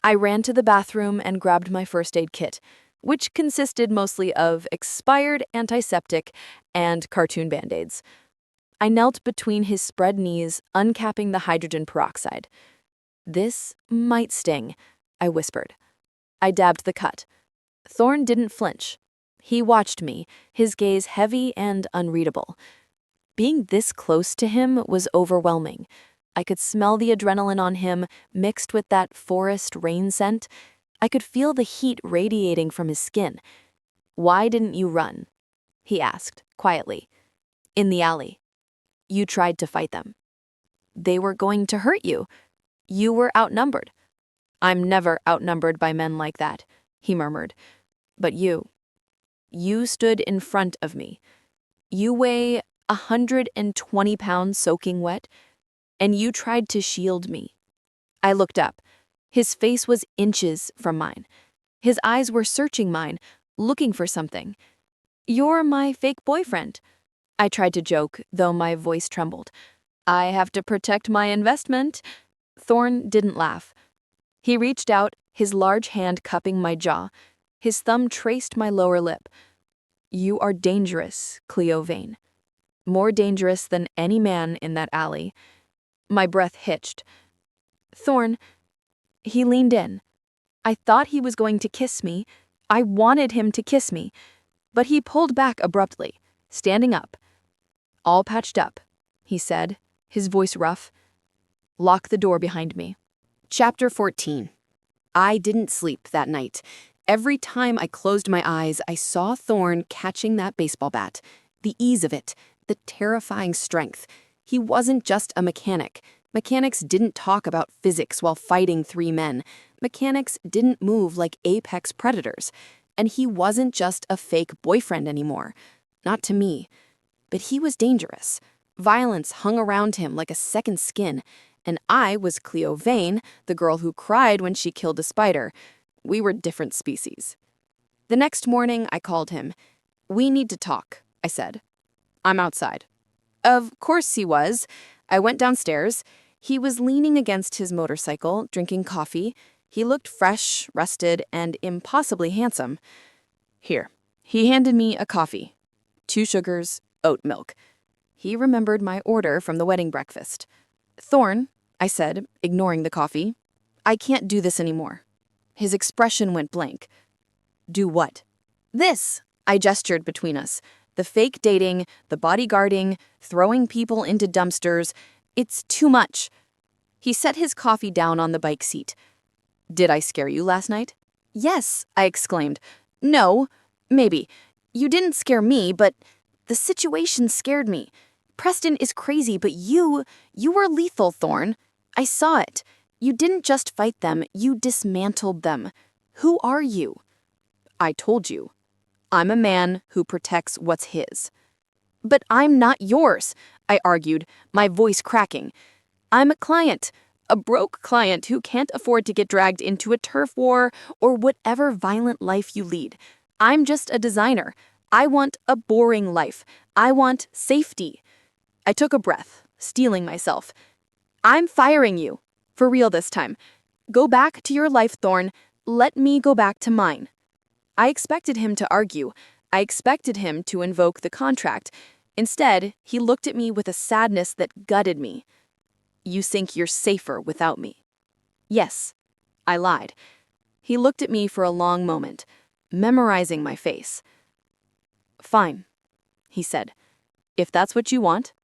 [SPEAKER 1] I ran to the bathroom and grabbed my first aid kit, which consisted mostly of expired antiseptic and cartoon band-aids. I knelt between his spread knees, uncapping the hydrogen peroxide. "This might sting," I whispered. I dabbed the cut. Thorne didn't flinch. He watched me, his gaze heavy and unreadable. Being this close to him was overwhelming. I could smell the adrenaline on him, mixed with that forest rain scent. I could feel the heat radiating from his skin. "Why didn't you run?" he asked, quietly. "In the alley. You tried to fight them. They were going to hurt you. You were outnumbered." "I'm never outnumbered by men like that," he murmured. "But you stood in front of me. You weigh 120 pounds soaking wet, and you tried to shield me." I looked up. His face was inches from mine. His eyes were searching mine, looking for something. "You're my fake boyfriend." I tried to joke, though my voice trembled. "I have to protect my investment." Thorne didn't laugh. He reached out, his large hand cupping my jaw. His thumb traced my lower lip. "You are dangerous, Cleo Vane. More dangerous than any man in that alley." My breath hitched. "Thorne," he leaned in. I thought he was going to kiss me. I wanted him to kiss me. But he pulled back abruptly, standing up. "All patched up," he said, his voice rough. "Lock the door behind me."
[SPEAKER 2] Chapter 14. I didn't sleep that night. Every time I closed my eyes, I saw Thorne catching that baseball bat. The ease of it, the terrifying strength. He wasn't just a mechanic. Mechanics didn't talk about physics while fighting three men. Mechanics didn't move like apex predators. And he wasn't just a fake boyfriend anymore. Not to me. But he was dangerous. Violence hung around him like a second skin. And I was Cleo Vane, the girl who cried when she killed a spider. We were different species. The next morning, I called him. "We need to talk," I said. "I'm outside." Of course he was. I went downstairs. He was leaning against his motorcycle, drinking coffee. He looked fresh, rested, and impossibly handsome. "Here." He handed me a coffee. 2 sugars, oat milk. He remembered my order from the wedding breakfast. "Thorne," I said, ignoring the coffee, "I can't do this anymore." His expression went blank. "Do what?" "This," I gestured between us. "The fake dating, the bodyguarding, throwing people into dumpsters. It's too much." He set his coffee down on the bike seat. "Did I scare you last night?" "Yes," I exclaimed. "No, maybe. You didn't scare me, but the situation scared me. Preston is crazy, but you were lethal, Thorne. I saw it. You didn't just fight them, you dismantled them. Who are you?" "I told you. I'm a man who protects what's his." "But I'm not yours," I argued, my voice cracking. "I'm a client, a broke client who can't afford to get dragged into a turf war or whatever violent life you lead. I'm just a designer,
[SPEAKER 3] I want a boring life. I want safety. I took a breath, steeling myself. I'm firing you. For real this time. Go back to your life, Thorne. Let me go back to mine. I expected him to argue. I expected him to invoke the contract. Instead, he looked at me with a sadness that gutted me. You think you're safer without me? Yes, I lied. He looked at me for a long moment, memorizing my face. Fine, he said. If that's what you want.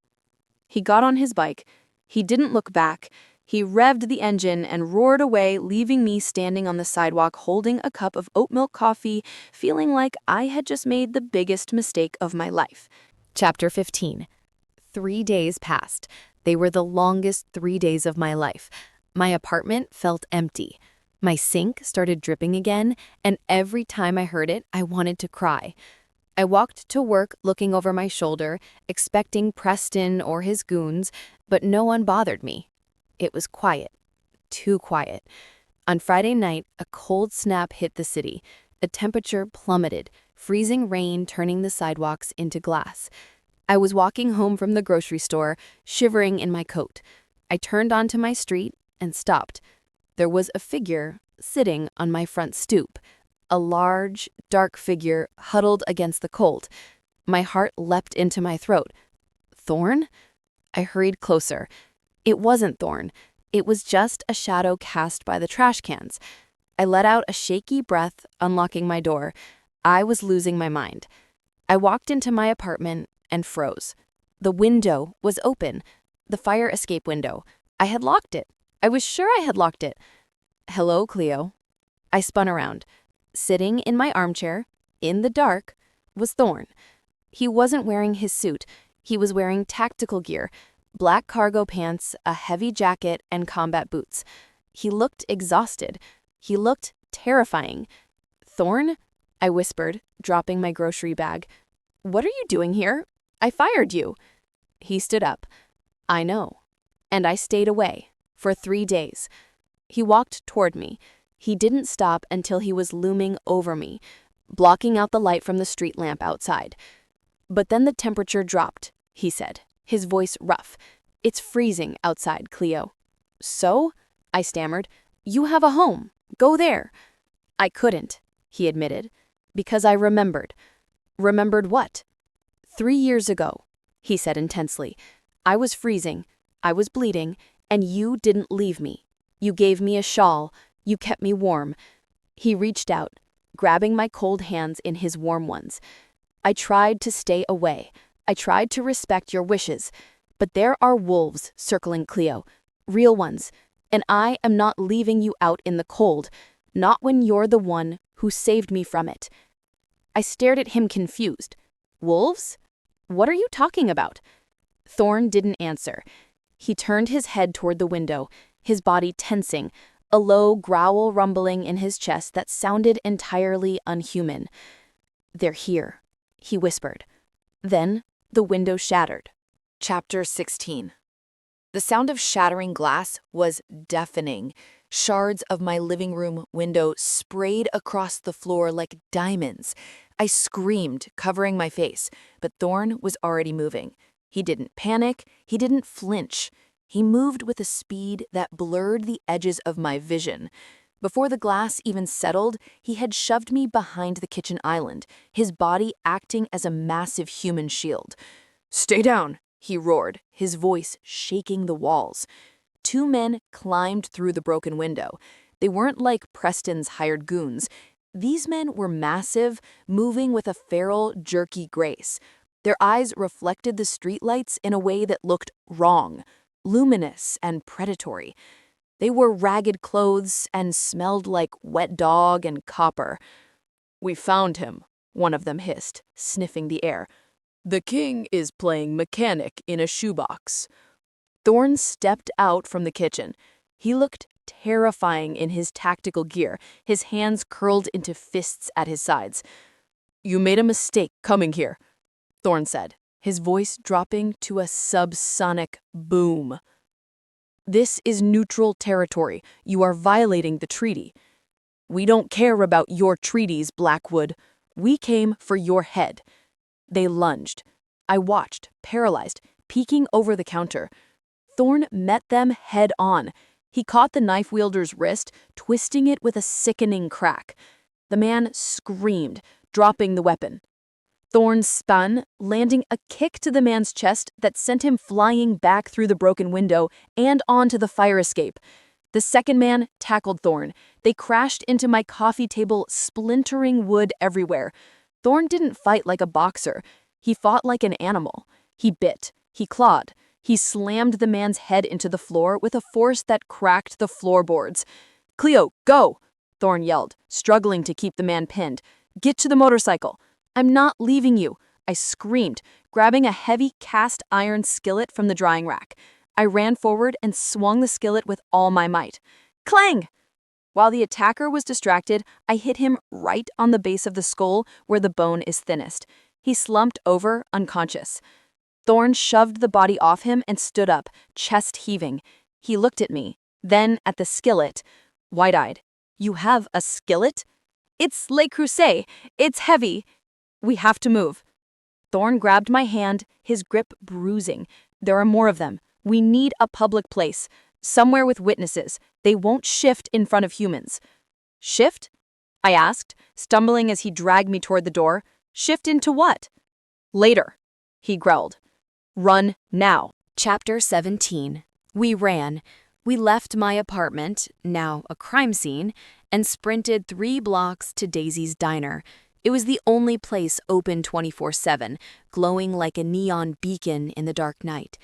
[SPEAKER 3] He got on his bike. He didn't look back. He revved the engine and roared away, leaving me standing on the sidewalk holding a cup of oat milk coffee, feeling like I had just made the biggest mistake of my life.
[SPEAKER 1] Chapter 15. 3 days passed. They were the longest 3 days of my life. My apartment felt empty. My sink started dripping again, and every time I heard it, I wanted to cry. I walked to work looking over my shoulder, expecting Preston or his goons, but no one bothered me. It was quiet. Too quiet. On Friday night, a cold snap hit the city. The temperature plummeted, freezing rain turning the sidewalks into glass. I was walking home from the grocery store, shivering in my coat. I turned onto my street and stopped. There was a figure sitting on my front stoop. A large, dark figure huddled against the cold. My heart leapt into my throat. Thorne? I hurried closer. It wasn't Thorne. It was just a shadow cast by the trash cans. I let out a shaky breath, unlocking my door. I was losing my mind. I walked into my apartment and froze. The window was open. The fire escape window. I had locked it. I was sure I had locked it. Hello, Cleo. I spun around. Sitting in my armchair, in the dark, was Thorne. He wasn't wearing his suit. He was wearing tactical gear, black cargo pants, a heavy jacket, and combat boots. He looked exhausted. He looked terrifying. Thorne? I whispered, dropping my grocery bag. What are you doing here? I fired you. He stood up. I know. And I stayed away. For 3 days. He walked toward me. He didn't stop until he was looming over me, blocking out the light from the street lamp outside. But then the temperature dropped, he said, his voice rough. It's freezing outside, Cleo. So? I stammered. You have a home. Go there. I couldn't, he admitted, because I remembered. Remembered what? 3 years ago, he said intensely. I was freezing. I was bleeding. And you didn't leave me. You gave me a shawl. You kept me warm. He reached out, grabbing my cold hands in his warm ones. I tried to stay away. I tried to respect your wishes. But there are wolves circling Cleo, real ones. And I am not leaving you out in the cold, not when you're the one who saved me from it. I stared at him confused. Wolves? What are you talking about? Thorne didn't answer. He turned his head toward the window, his body tensing, a low growl rumbling in his chest that sounded entirely unhuman. They're here, he whispered. Then the window shattered.
[SPEAKER 2] Chapter 16. The sound of shattering glass was deafening. Shards of my living room window sprayed across the floor like diamonds. I screamed, covering my face, but Thorne was already moving. He didn't panic. He didn't flinch. He moved with a speed that blurred the edges of my vision. Before the glass even settled, he had shoved me behind the kitchen island, his body acting as a massive human shield. Stay down, he roared, his voice shaking the walls. 2 men climbed through the broken window. They weren't like Preston's hired goons. These men were massive, moving with a feral, jerky grace. Their eyes reflected the streetlights in a way that looked wrong, luminous and predatory. They wore ragged clothes and smelled like wet dog and copper. We found him, one of them hissed, sniffing the air. The king is playing mechanic in a shoebox. Thorne stepped out from the kitchen. He looked terrifying in his tactical gear, his hands curled into fists at his sides. You made a mistake coming here, Thorne said, his voice dropping to a subsonic boom. This is neutral territory. You are violating the treaty. We don't care about your treaties, Blackwood. We came for your head.
[SPEAKER 3] They lunged. I watched, paralyzed, peeking over the counter. Thorne met them head on. He caught the knife wielder's wrist, twisting it with a sickening crack. The man screamed, dropping the weapon. Thorne spun, landing a kick to the man's chest that sent him flying back through the broken window and onto the fire escape. The second man tackled Thorne. They crashed into my coffee table, splintering wood everywhere. Thorne didn't fight like a boxer. He fought like an animal. He bit. He clawed. He slammed the man's head into the floor with a force that cracked the floorboards. "Cleo, go!" Thorne yelled, struggling to keep the man pinned. "Get to the motorcycle." "I'm not leaving you," I screamed, grabbing a heavy cast iron skillet from the drying rack. I ran forward and swung the skillet with all my might. Clang! While the attacker was distracted, I hit him right on the base of the skull where the bone is thinnest. He slumped over, unconscious. Thorne shoved the body off him and stood up, chest heaving. He looked at me, then at the skillet, wide-eyed. "You have a skillet?" "It's Le Creuset. It's heavy. We have to move." Thorne grabbed my hand, his grip bruising. "There are more of them. We need a public place, somewhere with witnesses. They won't shift in front of humans." "Shift?" I asked, stumbling as he dragged me toward the door. "Shift into what?" "Later," he growled. "Run now."
[SPEAKER 1] Chapter 17. We ran. We left my apartment, now a crime scene, and sprinted 3 blocks to Daisy's diner. It was the only place open 24/7, glowing like a neon beacon in the dark night.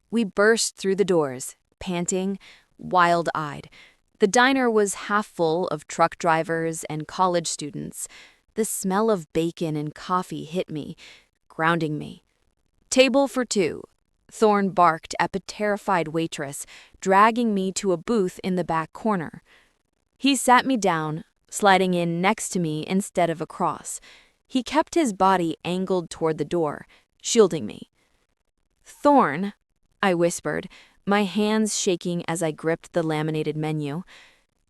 [SPEAKER 1] We burst through the doors, panting, wild-eyed. The diner was half full of truck drivers and college students. The smell of bacon and coffee hit me, grounding me. "Table for 2. Thorne barked at the terrified waitress, dragging me to a booth in the back corner. He sat me down, sliding in next to me instead of across. He kept his body angled toward the door, shielding me. "Thorne," I whispered, my hands shaking as I gripped the laminated menu.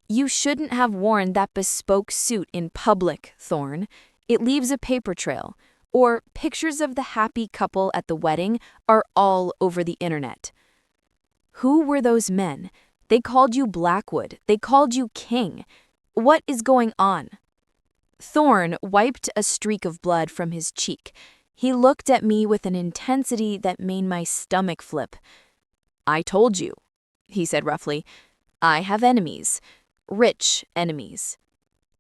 [SPEAKER 1] "You shouldn't have worn that bespoke suit in public, Thorne. It leaves a paper trail. Or pictures of the happy couple at the wedding are all over the internet." "Who were those men? They called you Blackwood. They called you King. What is going on?" Thorne wiped a streak of blood from his cheek. He looked at me with an intensity that made my stomach flip. "I told you," he said roughly. "I have enemies. Rich enemies."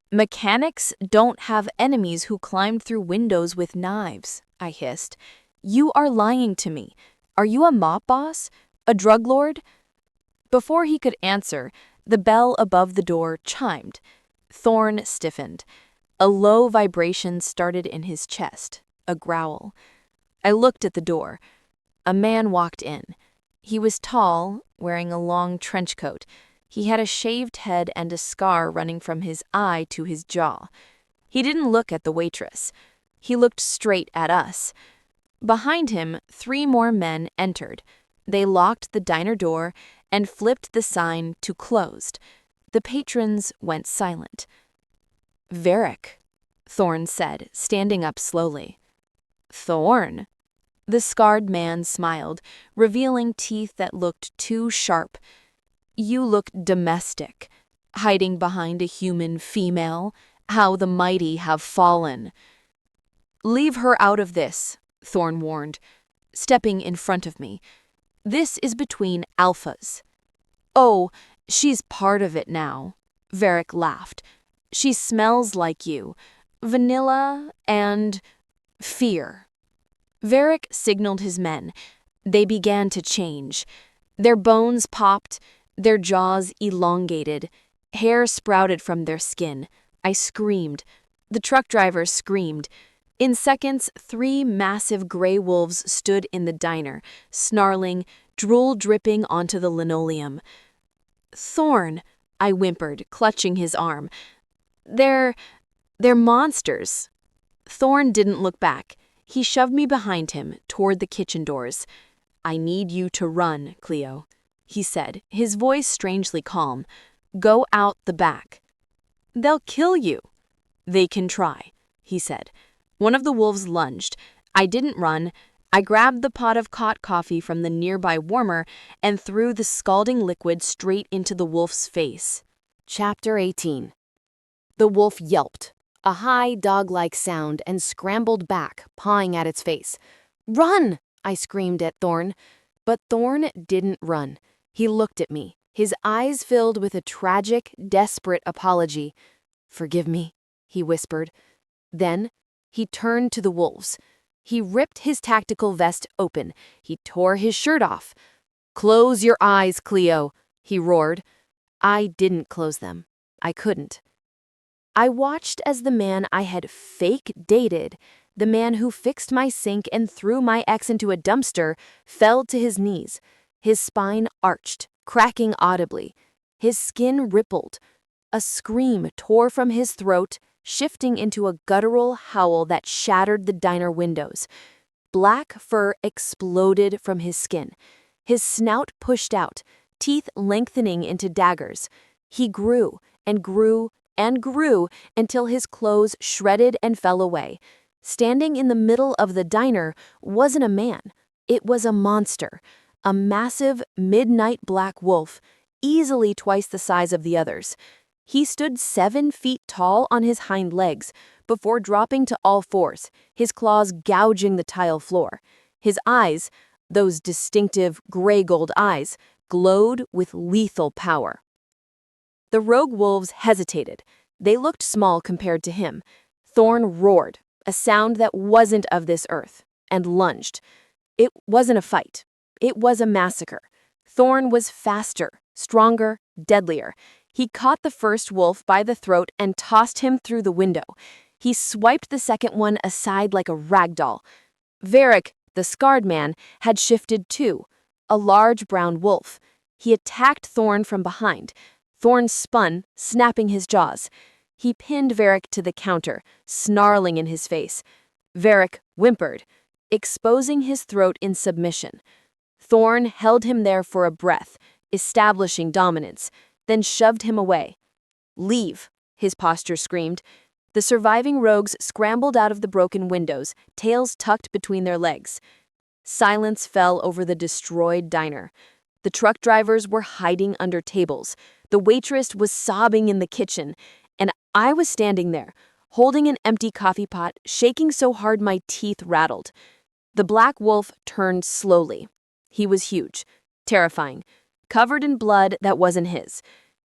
[SPEAKER 1] "Mechanics don't have enemies who climbed through windows with knives," I hissed. "You are lying to me. Are you a mob boss? A drug lord?" Before he could answer, the bell above the door chimed. Thorne stiffened. A low vibration started in his chest, a growl. I looked at the door. A man walked in. He was tall, wearing a long trench coat. He had a shaved head and a scar running from his eye to his jaw. He didn't look at the waitress. He looked straight at us. Behind him, 3 more men entered. They locked the diner door and flipped the sign to closed. The patrons went silent. "Varric," Thorne said, standing up slowly. "Thorne?" The scarred man smiled, revealing teeth that looked too sharp. "You look domestic, hiding behind a human female. How the mighty have fallen." "Leave her out of this," Thorne warned, stepping in front of me. "This is between alphas." "Oh, she's part of it now," Varric laughed. "She smells like you. Vanilla and fear." Varric signaled his men. They began to change. Their bones popped, their jaws elongated. Hair sprouted from their skin. I screamed. The truck driver screamed. In seconds, 3 massive gray wolves stood in the diner, snarling, drool dripping onto the linoleum. "Thorne," I whimpered, clutching his arm. They're monsters." Thorne didn't look back. He shoved me behind him, toward the kitchen doors. "I need you to run, Cleo," he said, his voice strangely calm. "Go out the back." "They'll kill you." "They can try," he said. One of the wolves lunged.
[SPEAKER 3] I didn't run. I grabbed the pot of hot coffee from the nearby warmer and threw the scalding liquid straight into the wolf's face.
[SPEAKER 2] Chapter 18. The wolf yelped, a high dog-like sound, and scrambled back, pawing at its face. "Run!" I screamed at Thorne. But Thorne didn't run. He looked at me, his eyes filled with a tragic, desperate apology. "Forgive me," he whispered. Then he turned to the wolves. He ripped his tactical vest open. He tore his shirt off. "Close your eyes, Cleo," he roared. I didn't close them. I couldn't. I watched as the man I had fake dated, the man who fixed my sink and threw my ex into a dumpster, fell to his knees. His spine arched, cracking audibly. His skin rippled. A scream tore from his throat, shifting into a guttural howl that shattered the diner windows. Black fur exploded from his skin. His snout pushed out, teeth lengthening into daggers. He grew and grew and grew until his clothes shredded and fell away. Standing in the middle of the diner wasn't a man. It was a monster, a massive midnight black wolf, easily twice the size of the others. He stood 7 feet tall on his hind legs before dropping to all fours, his claws gouging the tile floor. His eyes, those distinctive gray-gold eyes, glowed with lethal power. The rogue wolves hesitated. They looked small compared to him. Thorne roared, a sound that wasn't of this earth, and lunged. It wasn't a fight. It was a massacre. Thorne was faster, stronger, deadlier. He caught the first wolf by the throat and tossed him through the window. He swiped the second one aside like a rag doll. Varric, the scarred man, had shifted too, a large brown wolf. He attacked Thorne from behind. Thorne spun, snapping his jaws. He pinned Varric to the counter, snarling in his face. Varric whimpered, exposing his throat in submission. Thorne held him there for a breath, establishing dominance, then shoved him away. "Leave," his posture screamed. The surviving rogues scrambled out of the broken windows, tails tucked between their legs. Silence fell over the destroyed diner. The truck drivers were hiding under tables. The waitress was sobbing in the kitchen, and I was standing there, holding an empty coffee pot, shaking so hard my teeth rattled. The black wolf turned slowly. He was huge, terrifying, covered in blood that wasn't his.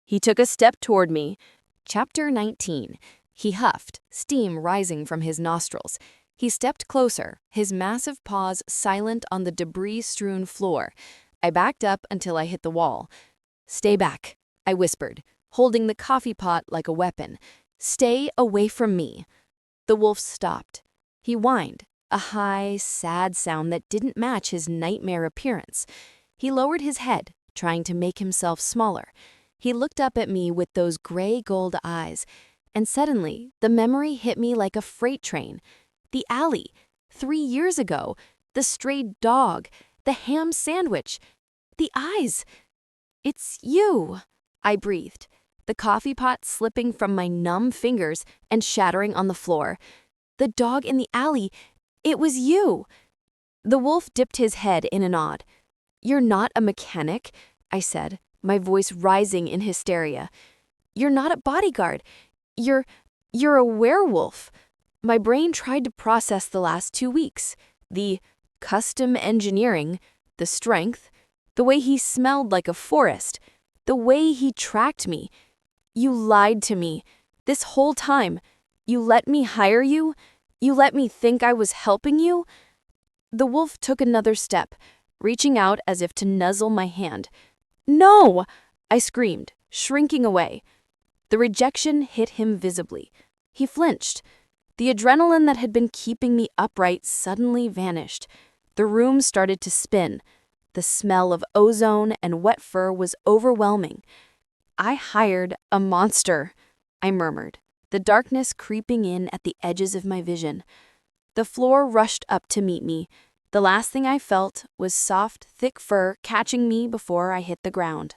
[SPEAKER 2] He took a step toward me.
[SPEAKER 1] Chapter 19. He huffed, steam rising from his nostrils. He stepped closer, his massive paws silent on the debris-strewn floor. I backed up until I hit the wall. "Stay back," I whispered, holding the coffee pot like a weapon. "Stay away from me." The wolf stopped. He whined, a high, sad sound that didn't match his nightmare appearance. He lowered his head, trying to make himself smaller. He looked up at me with those gray-gold eyes, and suddenly the memory hit me like a freight train. The alley, 3 years ago, the strayed dog, the ham sandwich, the eyes. "It's you," I breathed, the coffee pot slipping from my numb fingers and shattering on the floor. "The dog in the alley, it was you." The wolf dipped his head in a nod. "You're not a mechanic," I said, my voice rising in hysteria. "You're not a bodyguard. You're a werewolf." My brain tried to process the last 2 weeks. The custom engineering, the strength, the way he smelled like a forest, the way he tracked me. "You lied to me. This whole time. You let me hire you? You let me think I was helping you?" The wolf took another step, reaching out as if to nuzzle my hand. "No!" I screamed, shrinking away. The rejection hit him visibly. He flinched. The adrenaline that had been keeping me upright suddenly vanished. The room started to spin. The smell of ozone and wet fur was overwhelming. "I hired a monster," I murmured, the darkness creeping in at the edges of my vision. The floor rushed up to meet me. The last thing I felt was soft, thick fur catching me before I hit the ground.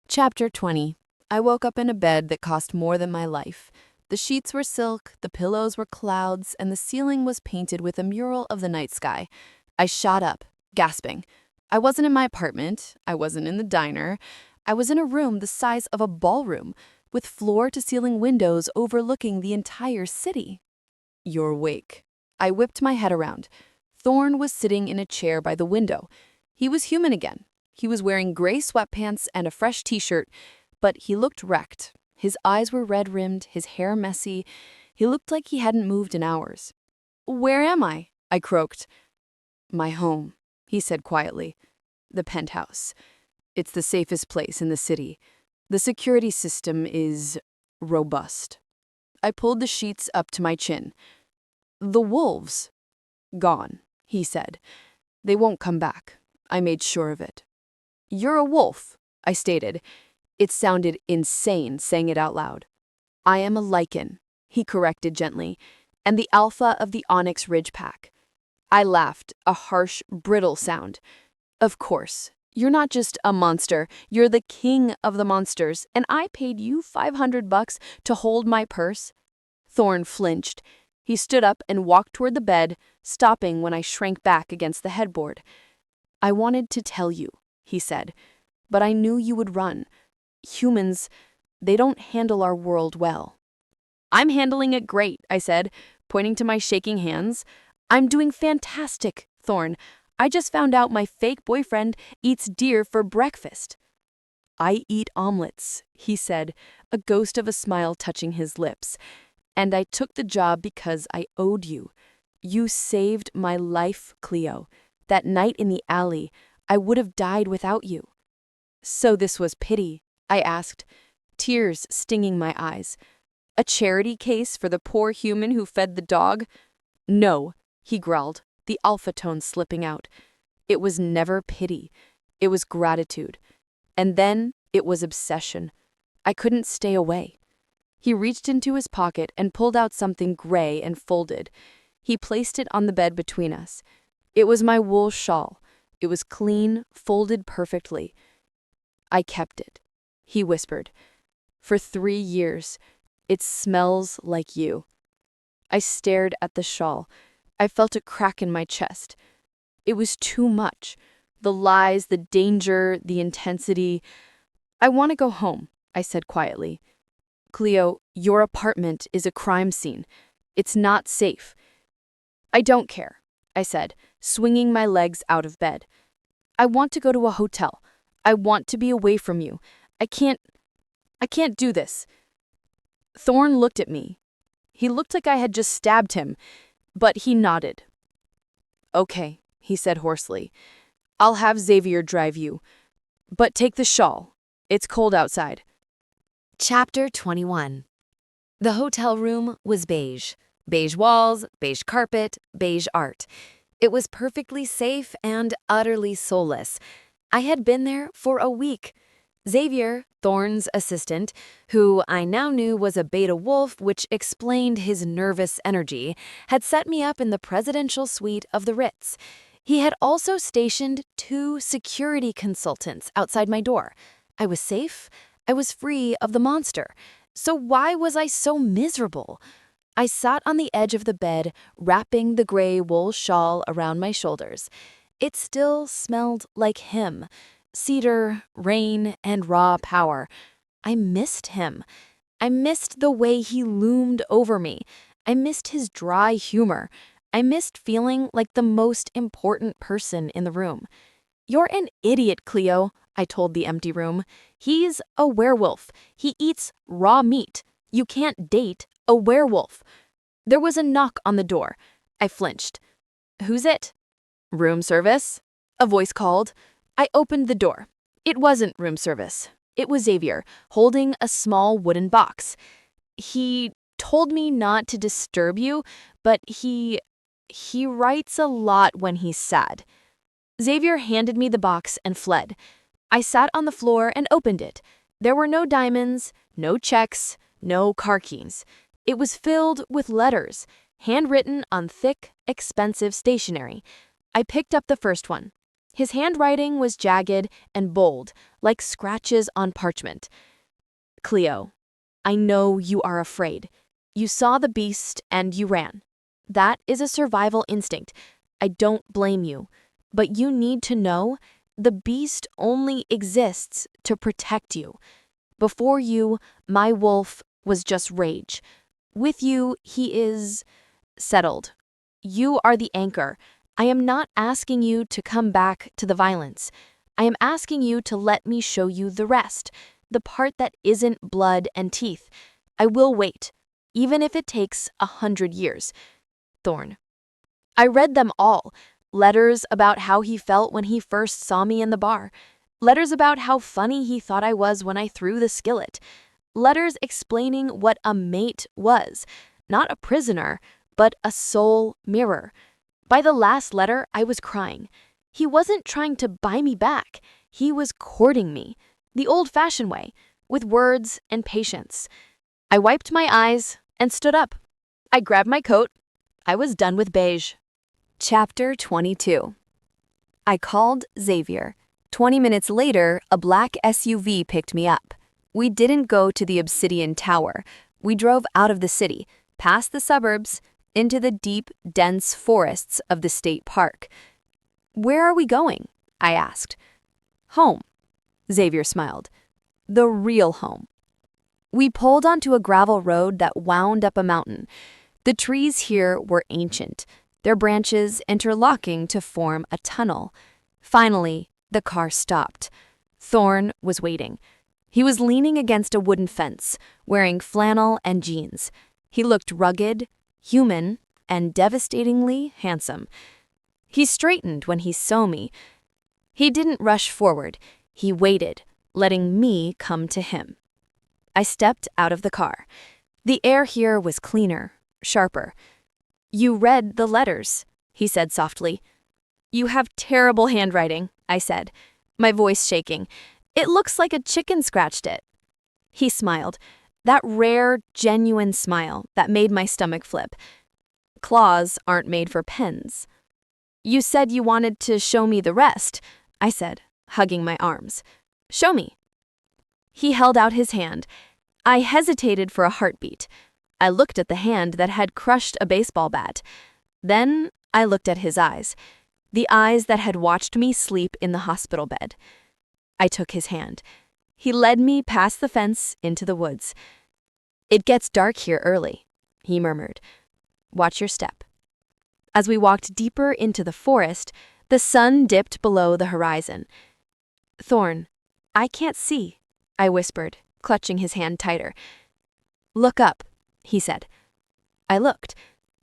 [SPEAKER 1] Chapter 20. I woke up in a bed that cost more than my life.
[SPEAKER 2] The sheets were silk, the pillows were clouds, and the ceiling was painted with a mural of the night sky. I shot up, gasping. I wasn't in my apartment. I wasn't in the diner. I was in a room the size of a ballroom, with floor-to-ceiling windows overlooking the entire city. "You're awake." I whipped my head around. Thorne was sitting in a chair by the window. He was human again. He was wearing gray sweatpants and a fresh t-shirt, but he looked wrecked. His eyes were red-rimmed, his hair messy. He looked like he hadn't moved in hours. "Where am I?" I croaked. "My home," he said quietly. "The penthouse. It's the safest place in the city. The security system is robust." I pulled the sheets up to my chin. "The wolves?" "Gone," he said. "They won't come back. I made sure of it." "You're a wolf," I stated. It sounded insane saying it out loud. "I am a lichen," he corrected gently, "and the alpha of the Onyx Ridge Pack." I laughed, a harsh, brittle sound. "Of course. You're not just a monster. You're the king of the monsters, and I paid you $500 to hold my purse." Thorne flinched. He stood up and walked toward the bed, stopping when I shrank back against the headboard. "I wanted to tell you," he said, "but I knew you would run. Humans, they don't handle our world well." "I'm handling it great," I said, pointing to my shaking hands. "I'm doing fantastic, Thorne. I just found out my fake boyfriend eats deer for breakfast." "I eat omelets," he said, a ghost of a smile touching his lips. "And I took the job because I owed you. You saved my life, Cleo. That night in the alley, I would have died without you." "So this was pity?" I asked, tears stinging my eyes. "A charity case for the poor human who fed the dog?" "No," he growled, the alpha tone slipping out. "It was never pity. It was gratitude. And then it was obsession. I couldn't stay away." He reached into his pocket and pulled out something gray and folded. He placed it on the bed between us. It was my wool shawl. It was clean, folded perfectly. "I kept it," he whispered. "For 3 years. It smells like you." I stared at the shawl. I felt a crack in my chest. It was too much. The lies, the danger, the intensity. "I want to go home," I said quietly. "Cleo, your apartment is a crime scene. It's not safe." "I don't care," I said, swinging my legs out of bed. "I want to go to a hotel. I want to be away from you. I can't do this." Thorne looked at me. He looked like I had just stabbed him, but he nodded. "Okay," he said hoarsely. "I'll have Xavier drive you. But take the shawl. It's cold outside."
[SPEAKER 1] Chapter 21. The hotel room was beige. Beige walls, beige carpet, beige art. It was perfectly safe and utterly soulless. I had been there for a week. Xavier, Thorne's assistant, who I now knew was a beta wolf, which explained his nervous energy, had set me up in the presidential suite of the Ritz. He had also stationed 2 security consultants outside my door. I was safe. I was free of the monster. So why was I so miserable? I sat on the edge of the bed, wrapping the gray wool shawl around my shoulders. It still smelled like him. Cedar, rain, and raw power. I missed him. I missed the way he loomed over me. I missed his dry humor. I missed feeling like the most important person in the room. "You're an idiot, Cleo," I told the empty room. "He's a werewolf. He eats raw meat. You can't date a werewolf." There was a knock on the door. I flinched. "Who's it?" "Room service?" a voice called. I opened the door. It wasn't room service. It was Xavier, holding a small wooden box. "He told me not to disturb you, but he writes a lot when he's sad." Xavier handed me the box and fled. I sat on the floor and opened it. There were no diamonds, no checks, no car keys. It was filled with letters, handwritten on thick, expensive stationery. I picked up the first one. His handwriting was jagged and bold, like scratches on parchment. "Cleo, I know you are afraid.
[SPEAKER 3] You saw the beast and you ran. That is a survival instinct. I don't blame you. But you need to know the beast only exists to protect you. Before you, my wolf was just rage. With you, he is settled. You are the anchor. I am not asking you to come back to the violence. I am asking you to let me show you the rest, the part that isn't blood and teeth. I will wait, even if it takes 100 years. Thorne. I read them all. Letters about how he felt when he first saw me in the bar. Letters about how funny he thought I was when I threw the skillet. Letters explaining what a mate was. Not a prisoner, but a soul mirror. By the last letter, I was crying. He wasn't trying to buy me back. He was courting me, the old-fashioned way, with words and patience. I wiped my eyes and stood up. I grabbed my coat. I was done with beige.
[SPEAKER 2] Chapter 22. I called Xavier. 20 minutes later, a black SUV picked me up. We didn't go to the Obsidian Tower. We drove out of the city, past the suburbs, into the deep, dense forests of the state park. Where are we going? I asked. Home. Xavier smiled. The real home. We pulled onto a gravel road that wound up a mountain. The trees here were ancient, their branches interlocking to form a tunnel. Finally, the car stopped. Thorne was waiting. He was leaning against a wooden fence, wearing flannel and jeans. He looked rugged, human, and devastatingly handsome. He straightened when he saw me. He didn't rush forward. He waited, letting me come to him. I stepped out of the car. The air here was cleaner, sharper. You read the letters, he said softly. You have terrible handwriting, I said, my voice shaking. It looks like a chicken scratched it. He smiled, that rare, genuine smile that made my stomach flip. Claws aren't made for pens. You said you wanted to show me the rest, I said, hugging my arms. Show me. He held out his hand. I hesitated for a heartbeat. I looked at the hand that had crushed a baseball bat. Then I looked at his eyes, the eyes that had watched me sleep in the hospital bed. I took his hand. He led me past the fence into the woods. It gets dark here early, he murmured. Watch your step. As we walked deeper into the forest, the sun dipped below the horizon. Thorne, I can't see, I whispered, clutching his hand tighter. Look up, he said. I looked.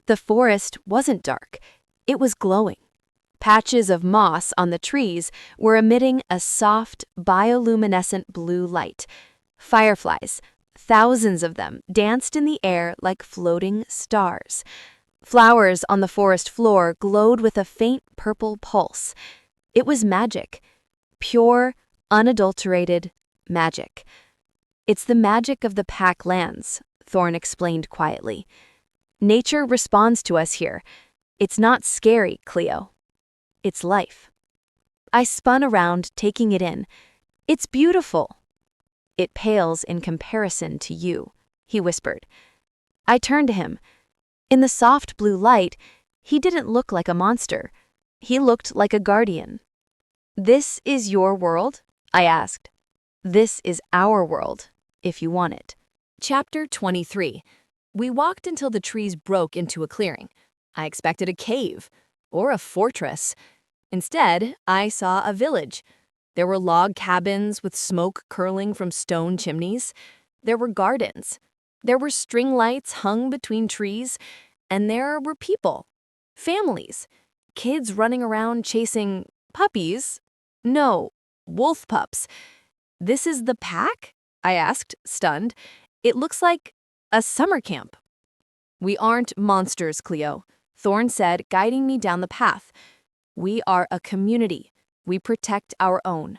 [SPEAKER 2] The forest wasn't dark. It was glowing. Patches of moss on the trees were emitting a soft, bioluminescent blue light. Fireflies, thousands of them, danced in the air like floating stars. Flowers on the forest floor glowed with a faint purple pulse. It was magic. Pure, unadulterated magic. It's the magic of the Pack lands, Thorne explained quietly. Nature responds to us here. It's not scary, Cleo. It's life. I spun around, taking it in. It's beautiful. It pales in comparison to you, he whispered. I turned to him. In the soft blue light, he didn't look like a monster. He looked like a guardian. This is your world? I asked. This is our world, if you want it. Chapter 23. We walked until the trees broke into a clearing. I expected a cave or a fortress. Instead, I saw a village. There were log cabins with smoke curling from stone chimneys. There were gardens. There were string lights hung between trees. And there were people. Families. Kids running around chasing puppies. No, wolf pups. This is the Pack? I asked, stunned. It looks like a summer camp. We aren't monsters, Cleo, Thorne said, guiding me down the path. We are a community. We protect our own.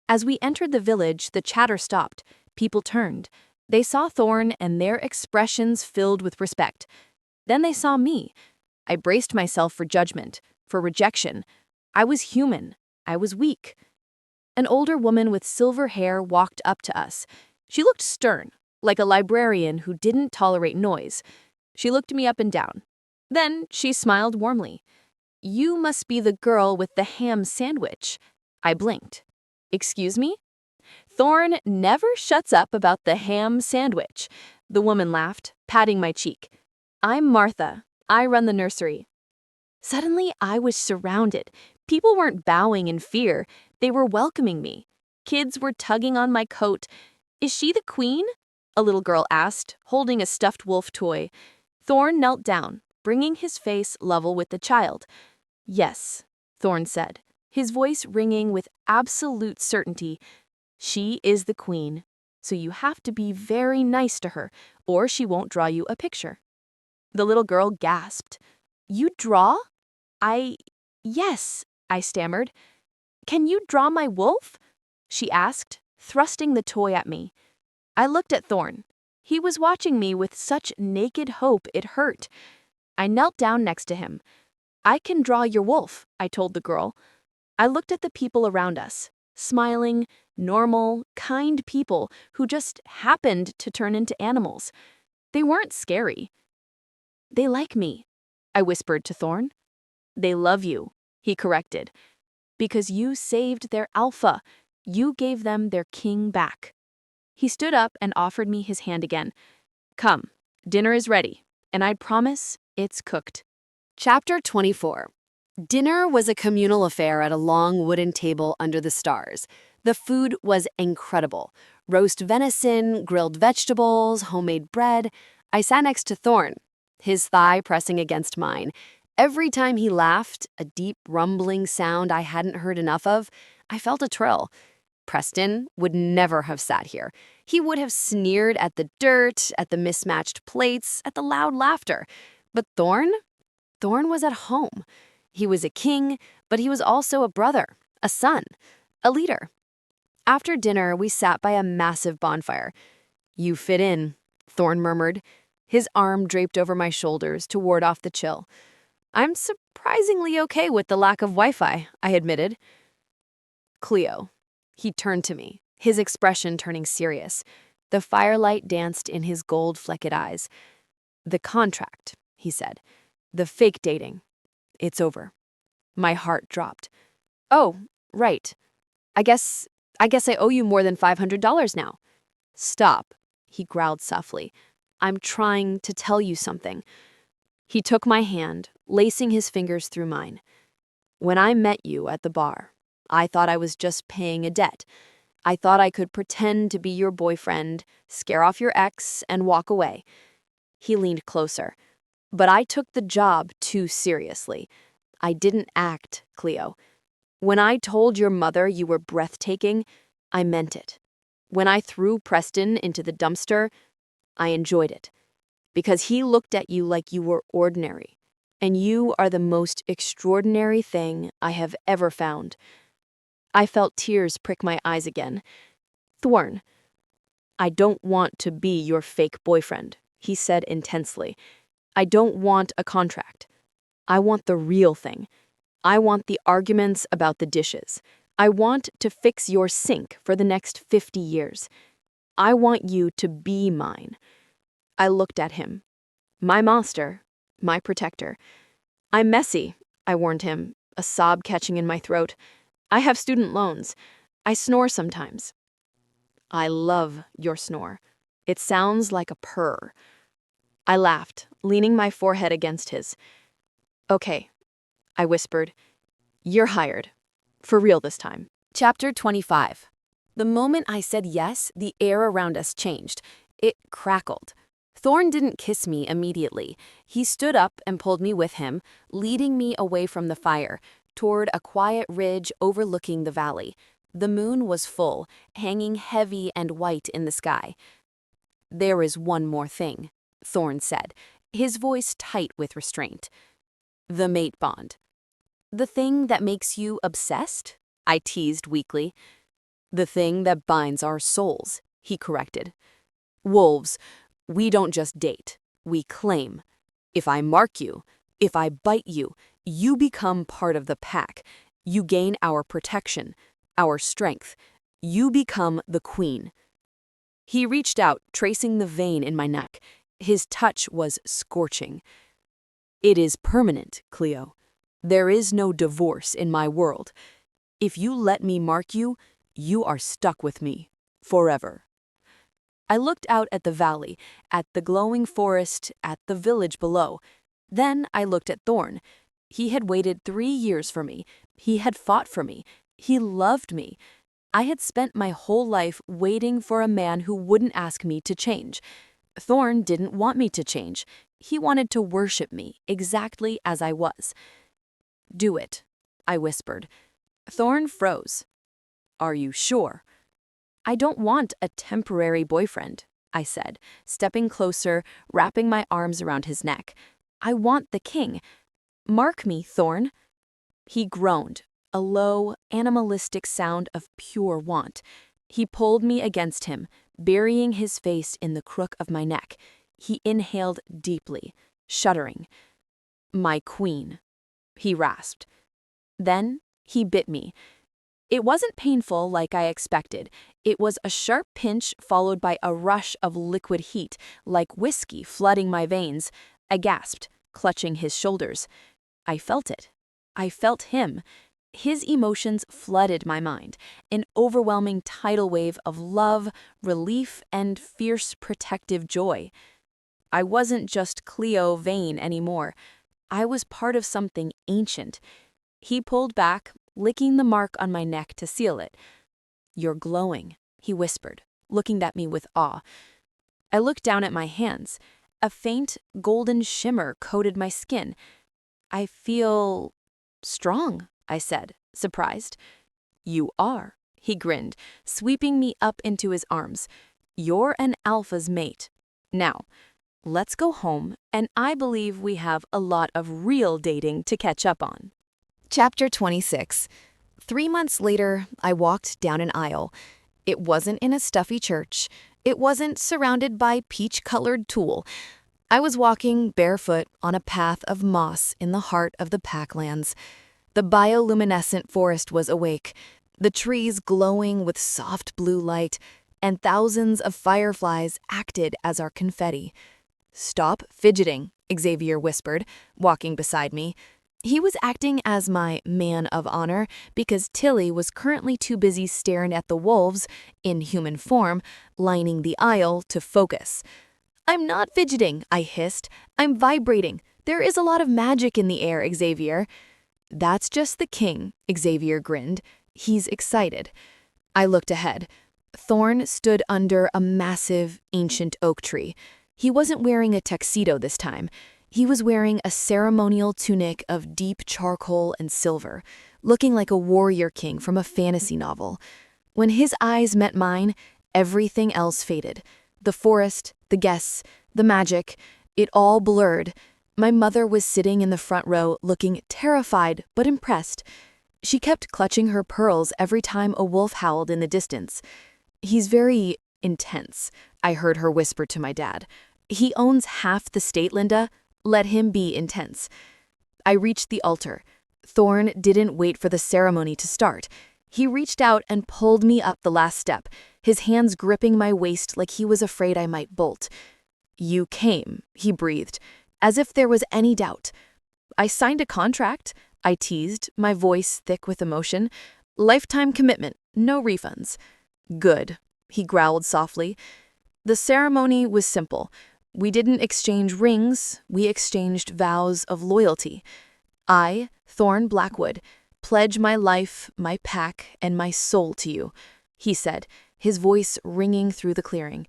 [SPEAKER 2] As we entered the village, the chatter stopped. People turned. They saw Thorne and their expressions filled with respect. Then they saw me. I braced myself for judgment, for rejection. I was human. I was weak. An older woman with silver hair walked up to us. She looked stern,
[SPEAKER 3] like a librarian who didn't tolerate noise. She looked me up and down. Then she smiled warmly. "You must be the girl with the ham sandwich." I blinked. "Excuse me?" "Thorne never shuts up about the ham sandwich." The woman laughed, patting my cheek. "I'm Martha. I run the nursery." Suddenly, I was surrounded. People weren't bowing in fear. They were welcoming me. Kids were tugging on my coat. "Is she the queen?" a little girl asked, holding a stuffed wolf toy. Thorne knelt down, bringing his face level with the child. "Yes," Thorne said, his voice ringing with absolute certainty. "She is the queen, so you have to be very nice to her, or she won't draw you a picture." The little girl gasped. "You draw?" Yes," I stammered. "Can you draw my wolf?" she asked, thrusting the toy at me. I looked at Thorne. He was watching me with such naked hope it hurt. I knelt down next to him. "I can draw your wolf," I told the girl. I looked at the people around us, smiling, normal, kind people who just happened to turn into animals. They weren't scary. "They like me," I whispered to Thorne. "They love you," he corrected. "Because you saved their alpha. You gave them their king back." He stood up and offered me his hand again. "Come, dinner is ready, and I promise it's cooked."
[SPEAKER 2] Chapter 24. Dinner was a communal affair at a long wooden table under the stars. The food was incredible. Roast venison, grilled vegetables, homemade bread. I sat next to Thorne, his thigh pressing against mine. Every time he laughed, a deep rumbling sound I hadn't heard enough of, I felt a thrill. Preston would never have sat here. He would have sneered at the dirt, at the mismatched plates, at the loud laughter. But Thorne was at home. He was a king, but he was also a brother, a son, a leader. After dinner, we sat by a massive bonfire. "You fit in," Thorne murmured, his arm draped over my shoulders to ward off the chill. "I'm surprisingly okay with the lack of Wi-Fi," I admitted. "Cleo." He turned to me, his expression turning serious. The firelight danced in his gold-flecked eyes. "The contract," he said. "The fake dating. It's over." My heart dropped. "Oh, right. I guess I owe you more than $500 now." "Stop," he growled softly. "I'm trying to tell you something." He took my hand, lacing his fingers through mine. "When I met you at the bar, I thought I was just paying a debt. I thought I could pretend to be your boyfriend, scare off your ex, and walk away." He leaned closer. "But I took the job too seriously. I didn't act, Cleo. When I told your mother you were breathtaking, I meant it. When I threw Preston into the dumpster, I enjoyed it. Because he looked at you like you were ordinary. And you are the most extraordinary thing I have ever found." I felt tears prick my eyes again. "Thorne, I don't want to be your fake boyfriend," he said intensely. "I don't want a contract. I want the real thing. I want the arguments about the dishes. I want to fix your sink for the next 50 years. I want you to be mine." I looked at him. My master, my protector. "I'm messy," I warned him, a sob catching in my throat. "I have student loans. I snore sometimes." "I love your snore. It sounds like a purr." I laughed, leaning my forehead against his. "Okay," I whispered. "You're hired. For real this time." Chapter 25. The moment I said yes, the air around us changed. It crackled. Thorne didn't kiss me immediately. He stood up and pulled me with him, leading me away from the fire, toward a quiet ridge overlooking the valley. The moon was full, hanging heavy and white in the sky. "There is one more thing," Thorne said, his voice tight with restraint. "The mate bond." "The thing that makes you obsessed?" I teased weakly. "The thing that binds our souls," he corrected. "Wolves, we don't just date, we claim. If I mark you, if I bite you, you become part of the pack. You gain our protection, our strength. You become the queen." He reached out, tracing the vein in my neck. His touch was scorching. "It is permanent, Cleo. There is no divorce in my world. If you let me mark you, you are stuck with me. Forever." I looked out at the valley, at the glowing forest, at the village below. Then I looked at Thorne. He had waited 3 years for me. He had fought for me. He loved me. I had spent my whole life waiting for a man who wouldn't ask me to change. Thorne didn't want me to change. He wanted to worship me exactly as I was. "Do it," I whispered. Thorne froze. "Are you sure?" "I don't want a temporary boyfriend," I said, stepping closer, wrapping my arms around his neck. "I want the king. Mark me, Thorne." He groaned, a low, animalistic sound of pure want. He pulled me against him, burying his face in the crook of my neck. He inhaled deeply, shuddering. "My queen," he rasped. Then he bit me. It wasn't painful like I expected. It was a sharp pinch followed by a rush of liquid heat, like whiskey flooding my veins. I gasped, clutching his shoulders. I felt it. I felt him. His emotions flooded my mind, an overwhelming tidal wave of love, relief, and fierce protective joy. I wasn't just Cleo Vane anymore. I was part of something ancient. He pulled back, licking the mark on my neck to seal it. "You're glowing," he whispered, looking at me with awe. I looked down at my hands. A faint, golden shimmer coated my skin. "I feel strong," I said, surprised. "You are," he grinned, sweeping me up into his arms. "You're an alpha's mate. Now, let's go home, and I believe we have a lot of real dating to catch up on."
[SPEAKER 1] Chapter 26. 3 months later, I walked down an aisle. It wasn't in a stuffy church. It wasn't surrounded by peach-colored tulle. I was walking barefoot on a path of moss in the heart of the Packlands. The bioluminescent forest was awake, the trees glowing with soft blue light, and thousands of fireflies acted as our confetti. "Stop fidgeting," Xavier whispered, walking beside me. He was acting as my man of honor because Tilly was currently too busy staring at the wolves, in human form, lining the aisle to focus. "I'm not fidgeting," I hissed. "I'm vibrating. There is a lot of magic in the air, Xavier." "That's just the king," Xavier grinned. "He's excited." I looked ahead. Thorne stood under a massive, ancient oak tree. He wasn't wearing a tuxedo this time. He was wearing a ceremonial tunic of deep charcoal and silver, looking like a warrior king from a fantasy novel. When his eyes met mine, everything else faded. The forest, the guests, the magic, it all blurred. My mother was sitting in the front row, looking terrified but impressed. She kept clutching her pearls every time a wolf howled in the distance. "He's very intense," I heard her whisper to my dad. "He owns half the state, Linda. Let him be intense." I reached the altar. Thorne didn't wait for the ceremony to start. He reached out and pulled me up the last step, his hands gripping my waist like he was afraid I might bolt. "You came," he breathed, as if there was any doubt. "I signed a contract," I teased, my voice thick with emotion. "Lifetime commitment, no refunds." "Good," he growled softly. The ceremony was simple. We didn't exchange rings, we exchanged vows of loyalty. "I, Thorne Blackwood, pledge my life, my pack, and my soul to you," he said, his voice ringing through the clearing.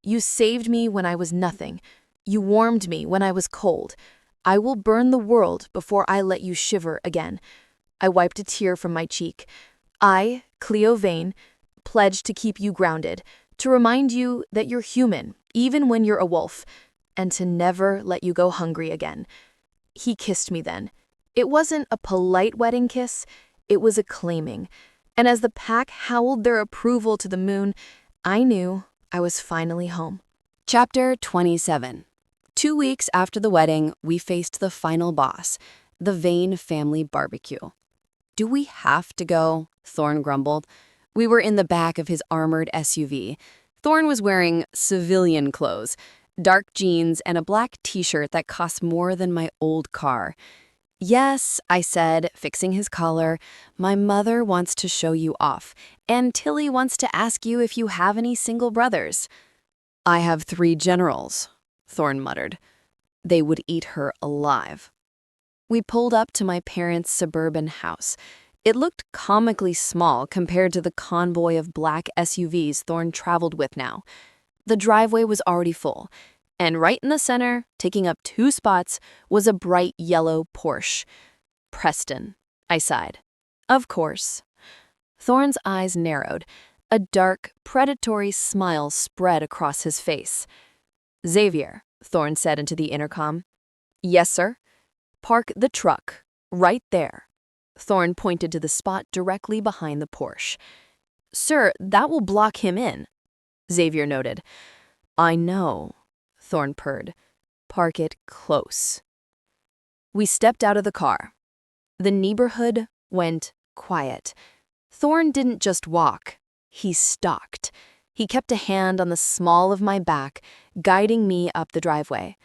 [SPEAKER 1] "You saved me when I was nothing. You warmed me when I was cold. I will burn the world before I let you shiver again." I wiped a tear from my cheek. "I, Cleo Vane, pledge to keep you grounded, to remind you that you're human, even when you're a wolf, and to never let you go hungry again." He kissed me then. It wasn't a polite wedding kiss, it was a claiming. And as the pack howled their approval to the moon, I knew I was finally home.
[SPEAKER 2] Chapter 27. 2 weeks after the wedding, we faced the final boss, the Vane family barbecue. "Do we have to go?" Thorne grumbled. We were in the back of his armored SUV. Thorne was wearing civilian clothes, dark jeans and a black t-shirt that cost more than my old car. "Yes," I said, fixing his collar, "my mother wants to show you off, and Tilly wants to ask you if you have any single brothers." "I have 3 generals," Thorne muttered. "They would eat her alive." We pulled up to my parents' suburban house. It looked comically small compared to the convoy of black SUVs Thorne traveled with now. The driveway was already full, and right in the center, taking up 2 spots, was a bright yellow Porsche. "Preston," I sighed. "Of course." Thorne's eyes narrowed. A dark, predatory smile spread across his face. "Xavier," Thorne said into the intercom. "Yes, sir." "Park the truck, right there." Thorne pointed to the spot directly behind the Porsche. "Sir, that will block him in," Xavier noted. "I know," Thorne purred. "Park it close." We stepped out of the car. The neighborhood went quiet. Thorne didn't just walk, he stalked. He kept a hand on the small of my back, guiding me up the driveway.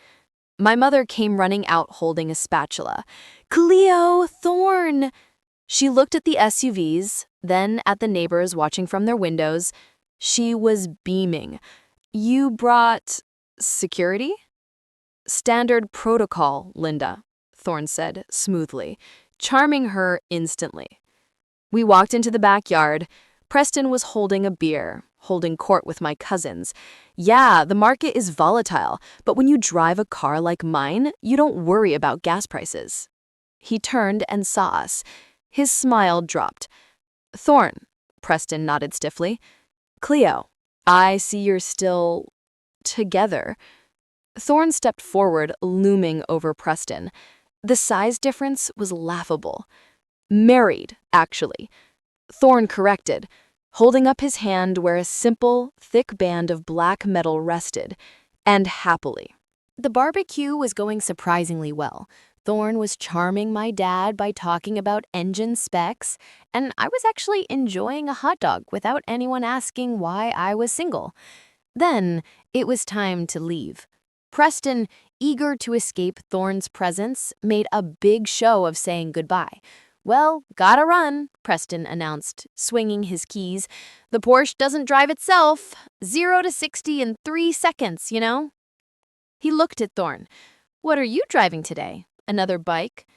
[SPEAKER 2] My mother came running out holding a spatula. "Cleo, Thorne!" She looked at the SUVs, then at the neighbors watching from their windows. She was beaming. "You brought security?" "Standard protocol, Linda," Thorne said smoothly, charming her instantly. We walked into the backyard. Preston was holding a beer, holding court with my cousins. "Yeah, the market is volatile, but when you drive a car like mine, you don't worry about gas prices." He turned and saw us. His smile dropped. "Thorne," Preston nodded stiffly. "Cleo, I see you're still together." Thorne stepped forward, looming over Preston. The size difference was laughable. "Married, actually," Thorne corrected, holding up his hand where a simple, thick band of black metal rested, and happily.
[SPEAKER 1] The barbecue was going surprisingly well. Thorne was charming my dad by talking about engine specs, and I was actually enjoying a hot dog without anyone asking why I was single. Then it was time to leave. Preston, eager to escape Thorne's presence, made a big show of saying goodbye. "Well, gotta run," Preston announced, swinging his keys. "The Porsche doesn't drive itself. 0 to 60 in 3 seconds, you know?" He looked at Thorne. "What are you driving today? Another bike?"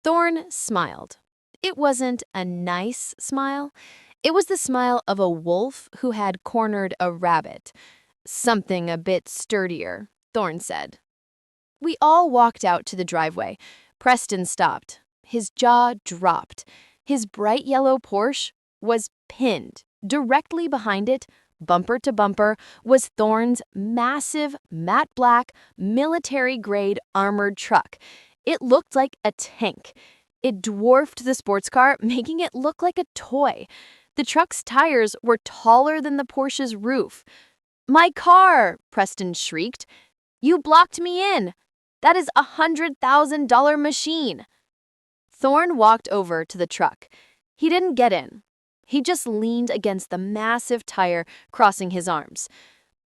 [SPEAKER 1] Thorne smiled. It wasn't a nice smile. It was the smile of a wolf who had cornered a rabbit. "Something a bit sturdier," Thorne said. We all walked out to the driveway. Preston stopped. His jaw dropped. His bright yellow Porsche was pinned. Directly behind it, bumper to bumper, was Thorne's massive, matte black, military-grade armored truck. It looked like a tank. It dwarfed the sports car, making it look like a toy. The truck's tires were taller than the Porsche's roof. "My car!" Preston shrieked. "You blocked me in! That is a $100,000 machine!" Thorne walked over to the truck. He didn't get in. He just leaned against the massive tire, crossing his arms.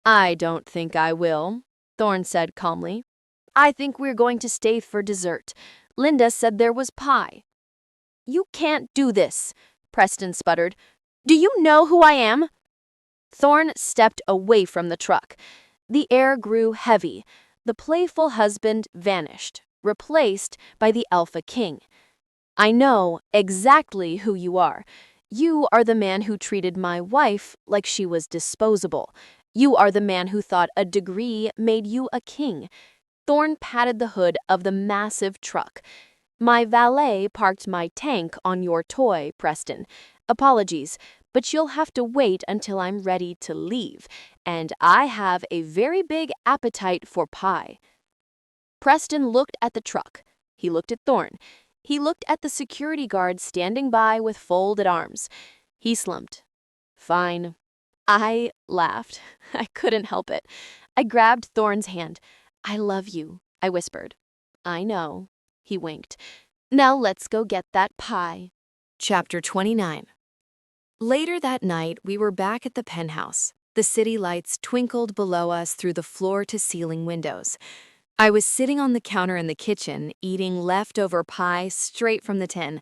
[SPEAKER 1] "I don't think I will," Thorne said calmly. "I think we're going to stay for dessert. Linda said there was pie." "You can't do this," Preston sputtered. "Do you know who I am?" Thorne stepped away from the truck. The air grew heavy. The playful husband vanished, replaced by the alpha king. "I know exactly who you are. You are the man who treated my wife like she was disposable. You are the man who thought a degree made you a king." Thorne patted the hood of the massive truck. "My valet parked my tank on your toy, Preston. Apologies, but you'll have to wait until I'm ready to leave, and I have a very big appetite for pie." Preston looked at the truck. He looked at Thorne. He looked at the security guard standing by with folded arms. He slumped. "Fine." I laughed. I couldn't help it. I grabbed Thorne's hand. "I love you," I whispered. "I know." He winked. "Now let's go get that pie." Chapter 29. Later that night, we were back at the penthouse.
[SPEAKER 2] The city lights twinkled below us through the floor-to-ceiling windows. I was sitting on the counter in the kitchen, eating leftover pie straight from the tin.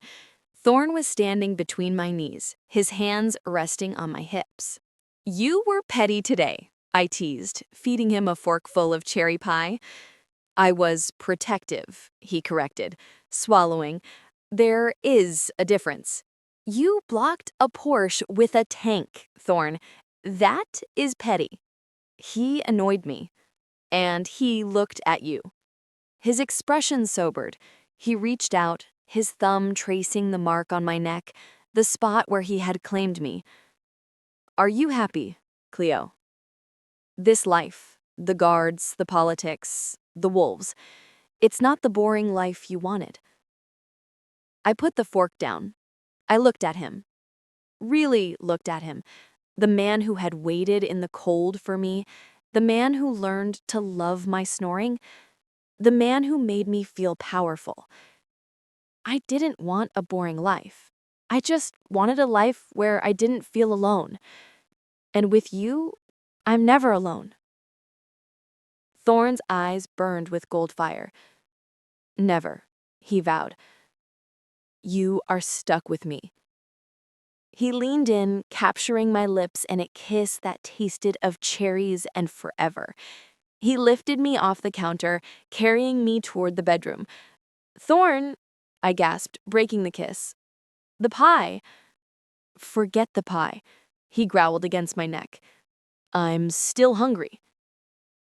[SPEAKER 2] Thorne was standing between my knees, his hands resting on my hips. "You were petty today," I teased, feeding him a forkful of cherry pie. "I was protective," he corrected, swallowing. "There is a difference. You blocked a Porsche with a tank, Thorne. That is petty." He annoyed me, and he looked at you. His expression sobered. He reached out, his thumb tracing the mark on my neck, the spot where he had claimed me. "Are you happy, Cleo? This life, the guards, the politics, the wolves, it's not the boring life you wanted." I put the fork down. I looked at him. Really looked at him. The man who had waited in the cold for me, the man who learned to love my snoring, the man who made me feel powerful. I didn't want a boring life. I just wanted a life where I didn't feel alone. And with you, I'm never alone. Thorne's eyes burned with gold fire. "Never," he vowed. "You are stuck with me." He leaned in, capturing my lips in a kiss that tasted of cherries and forever. He lifted me off the counter, carrying me toward the bedroom. "Thorne," I gasped, breaking the kiss. "The pie." "Forget the pie," he growled against my neck. "I'm still hungry."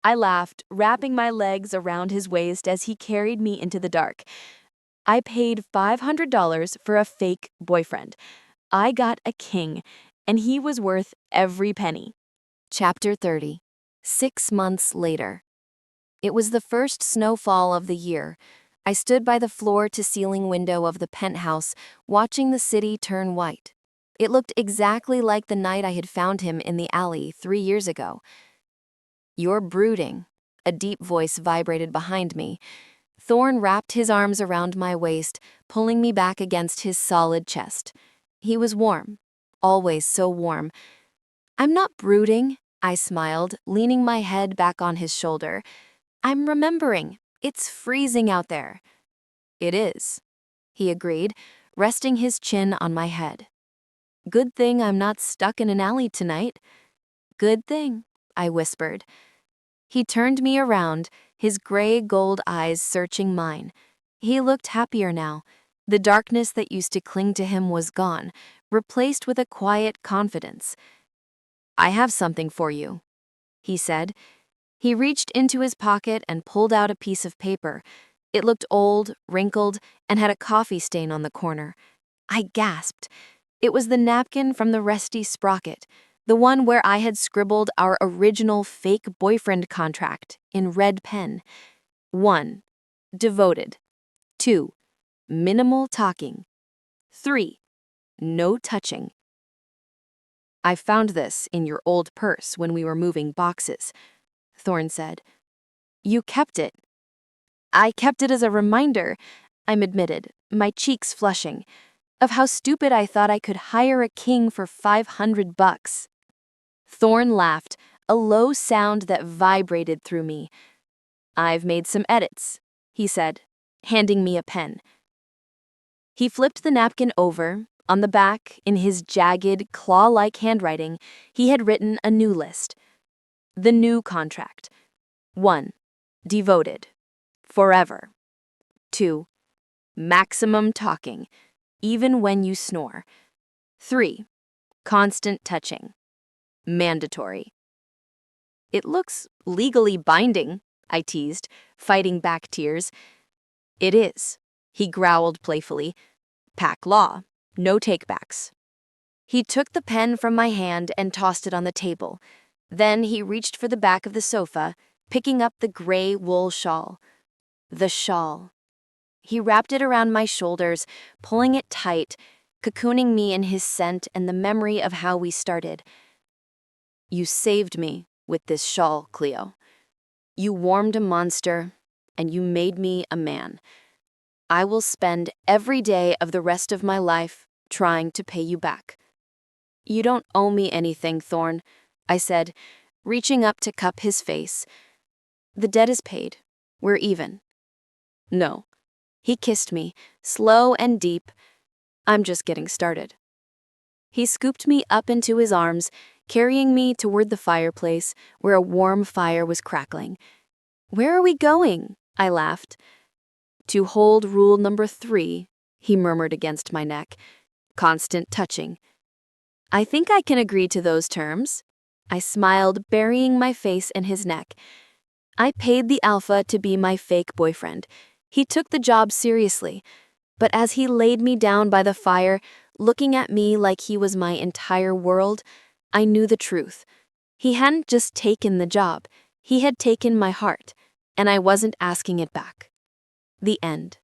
[SPEAKER 2] I laughed, wrapping my legs around his waist as he carried me into the dark. I paid $500 for a fake boyfriend. I got a king, and he was worth every penny.
[SPEAKER 1] Chapter 30. 6 months later. It was the first snowfall of the year. I stood by the floor-to-ceiling window of the penthouse, watching the city turn white. It looked exactly like the night I had found him in the alley 3 years ago. "You're brooding," a deep voice vibrated behind me. Thorne wrapped his arms around my waist, pulling me back against his solid chest. He was warm, always so warm. "I'm not brooding," I smiled, leaning my head back on his shoulder. "I'm remembering. It's freezing out there." "It is," he agreed, resting his chin on my head. "Good thing I'm not stuck in an alley tonight." "Good thing," I whispered. He turned me around, his gray gold eyes searching mine. He looked happier now. The darkness that used to cling to him was gone, replaced with a quiet confidence. "I have something for you," he said. He reached into his pocket and pulled out a piece of paper. It looked old, wrinkled, and had a coffee stain on the corner. I gasped. It was the napkin from the Rusty Sprocket, the one where I had scribbled our original fake boyfriend contract in red pen. 1. Devoted. 2. Minimal talking. 3. No touching. "I found this in your old purse when we were moving boxes," Thorne said. "You kept it." "I kept it as a reminder," I admitted, my cheeks flushing, "of how stupid I thought I could hire a king for $500. Thorne laughed, a low sound that vibrated through me. "I've made some edits," he said, handing me a pen. He flipped the napkin over. On the back, in his jagged, claw-like handwriting, he had written a new list. The new contract. 1. Devoted. Forever. 2. Maximum talking, even when you snore. 3. Constant touching. Mandatory. "It looks legally binding," I teased, fighting back tears. "It is," he growled playfully. "Pack law. No takebacks." He took the pen from my hand and tossed it on the table. Then he reached for the back of the sofa, picking up the gray wool shawl. The shawl. He wrapped it around my shoulders, pulling it tight, cocooning me in his scent and the memory of how we started. "You saved me with this shawl, Cleo. You warmed a monster, and you made me a man. I will spend every day of the rest of my life trying to pay you back." "You don't owe me anything, Thorne.
[SPEAKER 3] I said, reaching up to cup his face. The debt is paid. We're even. No. He kissed me, slow and deep. I'm just getting started. He scooped me up into his arms, carrying me toward the fireplace where a warm fire was crackling. Where are we going? I laughed. To hold rule number 3, he murmured against my neck. Constant touching. I think I can agree to those terms. I smiled, burying my face in his neck. I paid the alpha to be my fake boyfriend. He took the job seriously. But as he laid me down by the fire, looking at me like he was my entire world, I knew the truth. He hadn't just taken the job. He had taken my heart, and I wasn't asking it back. The end.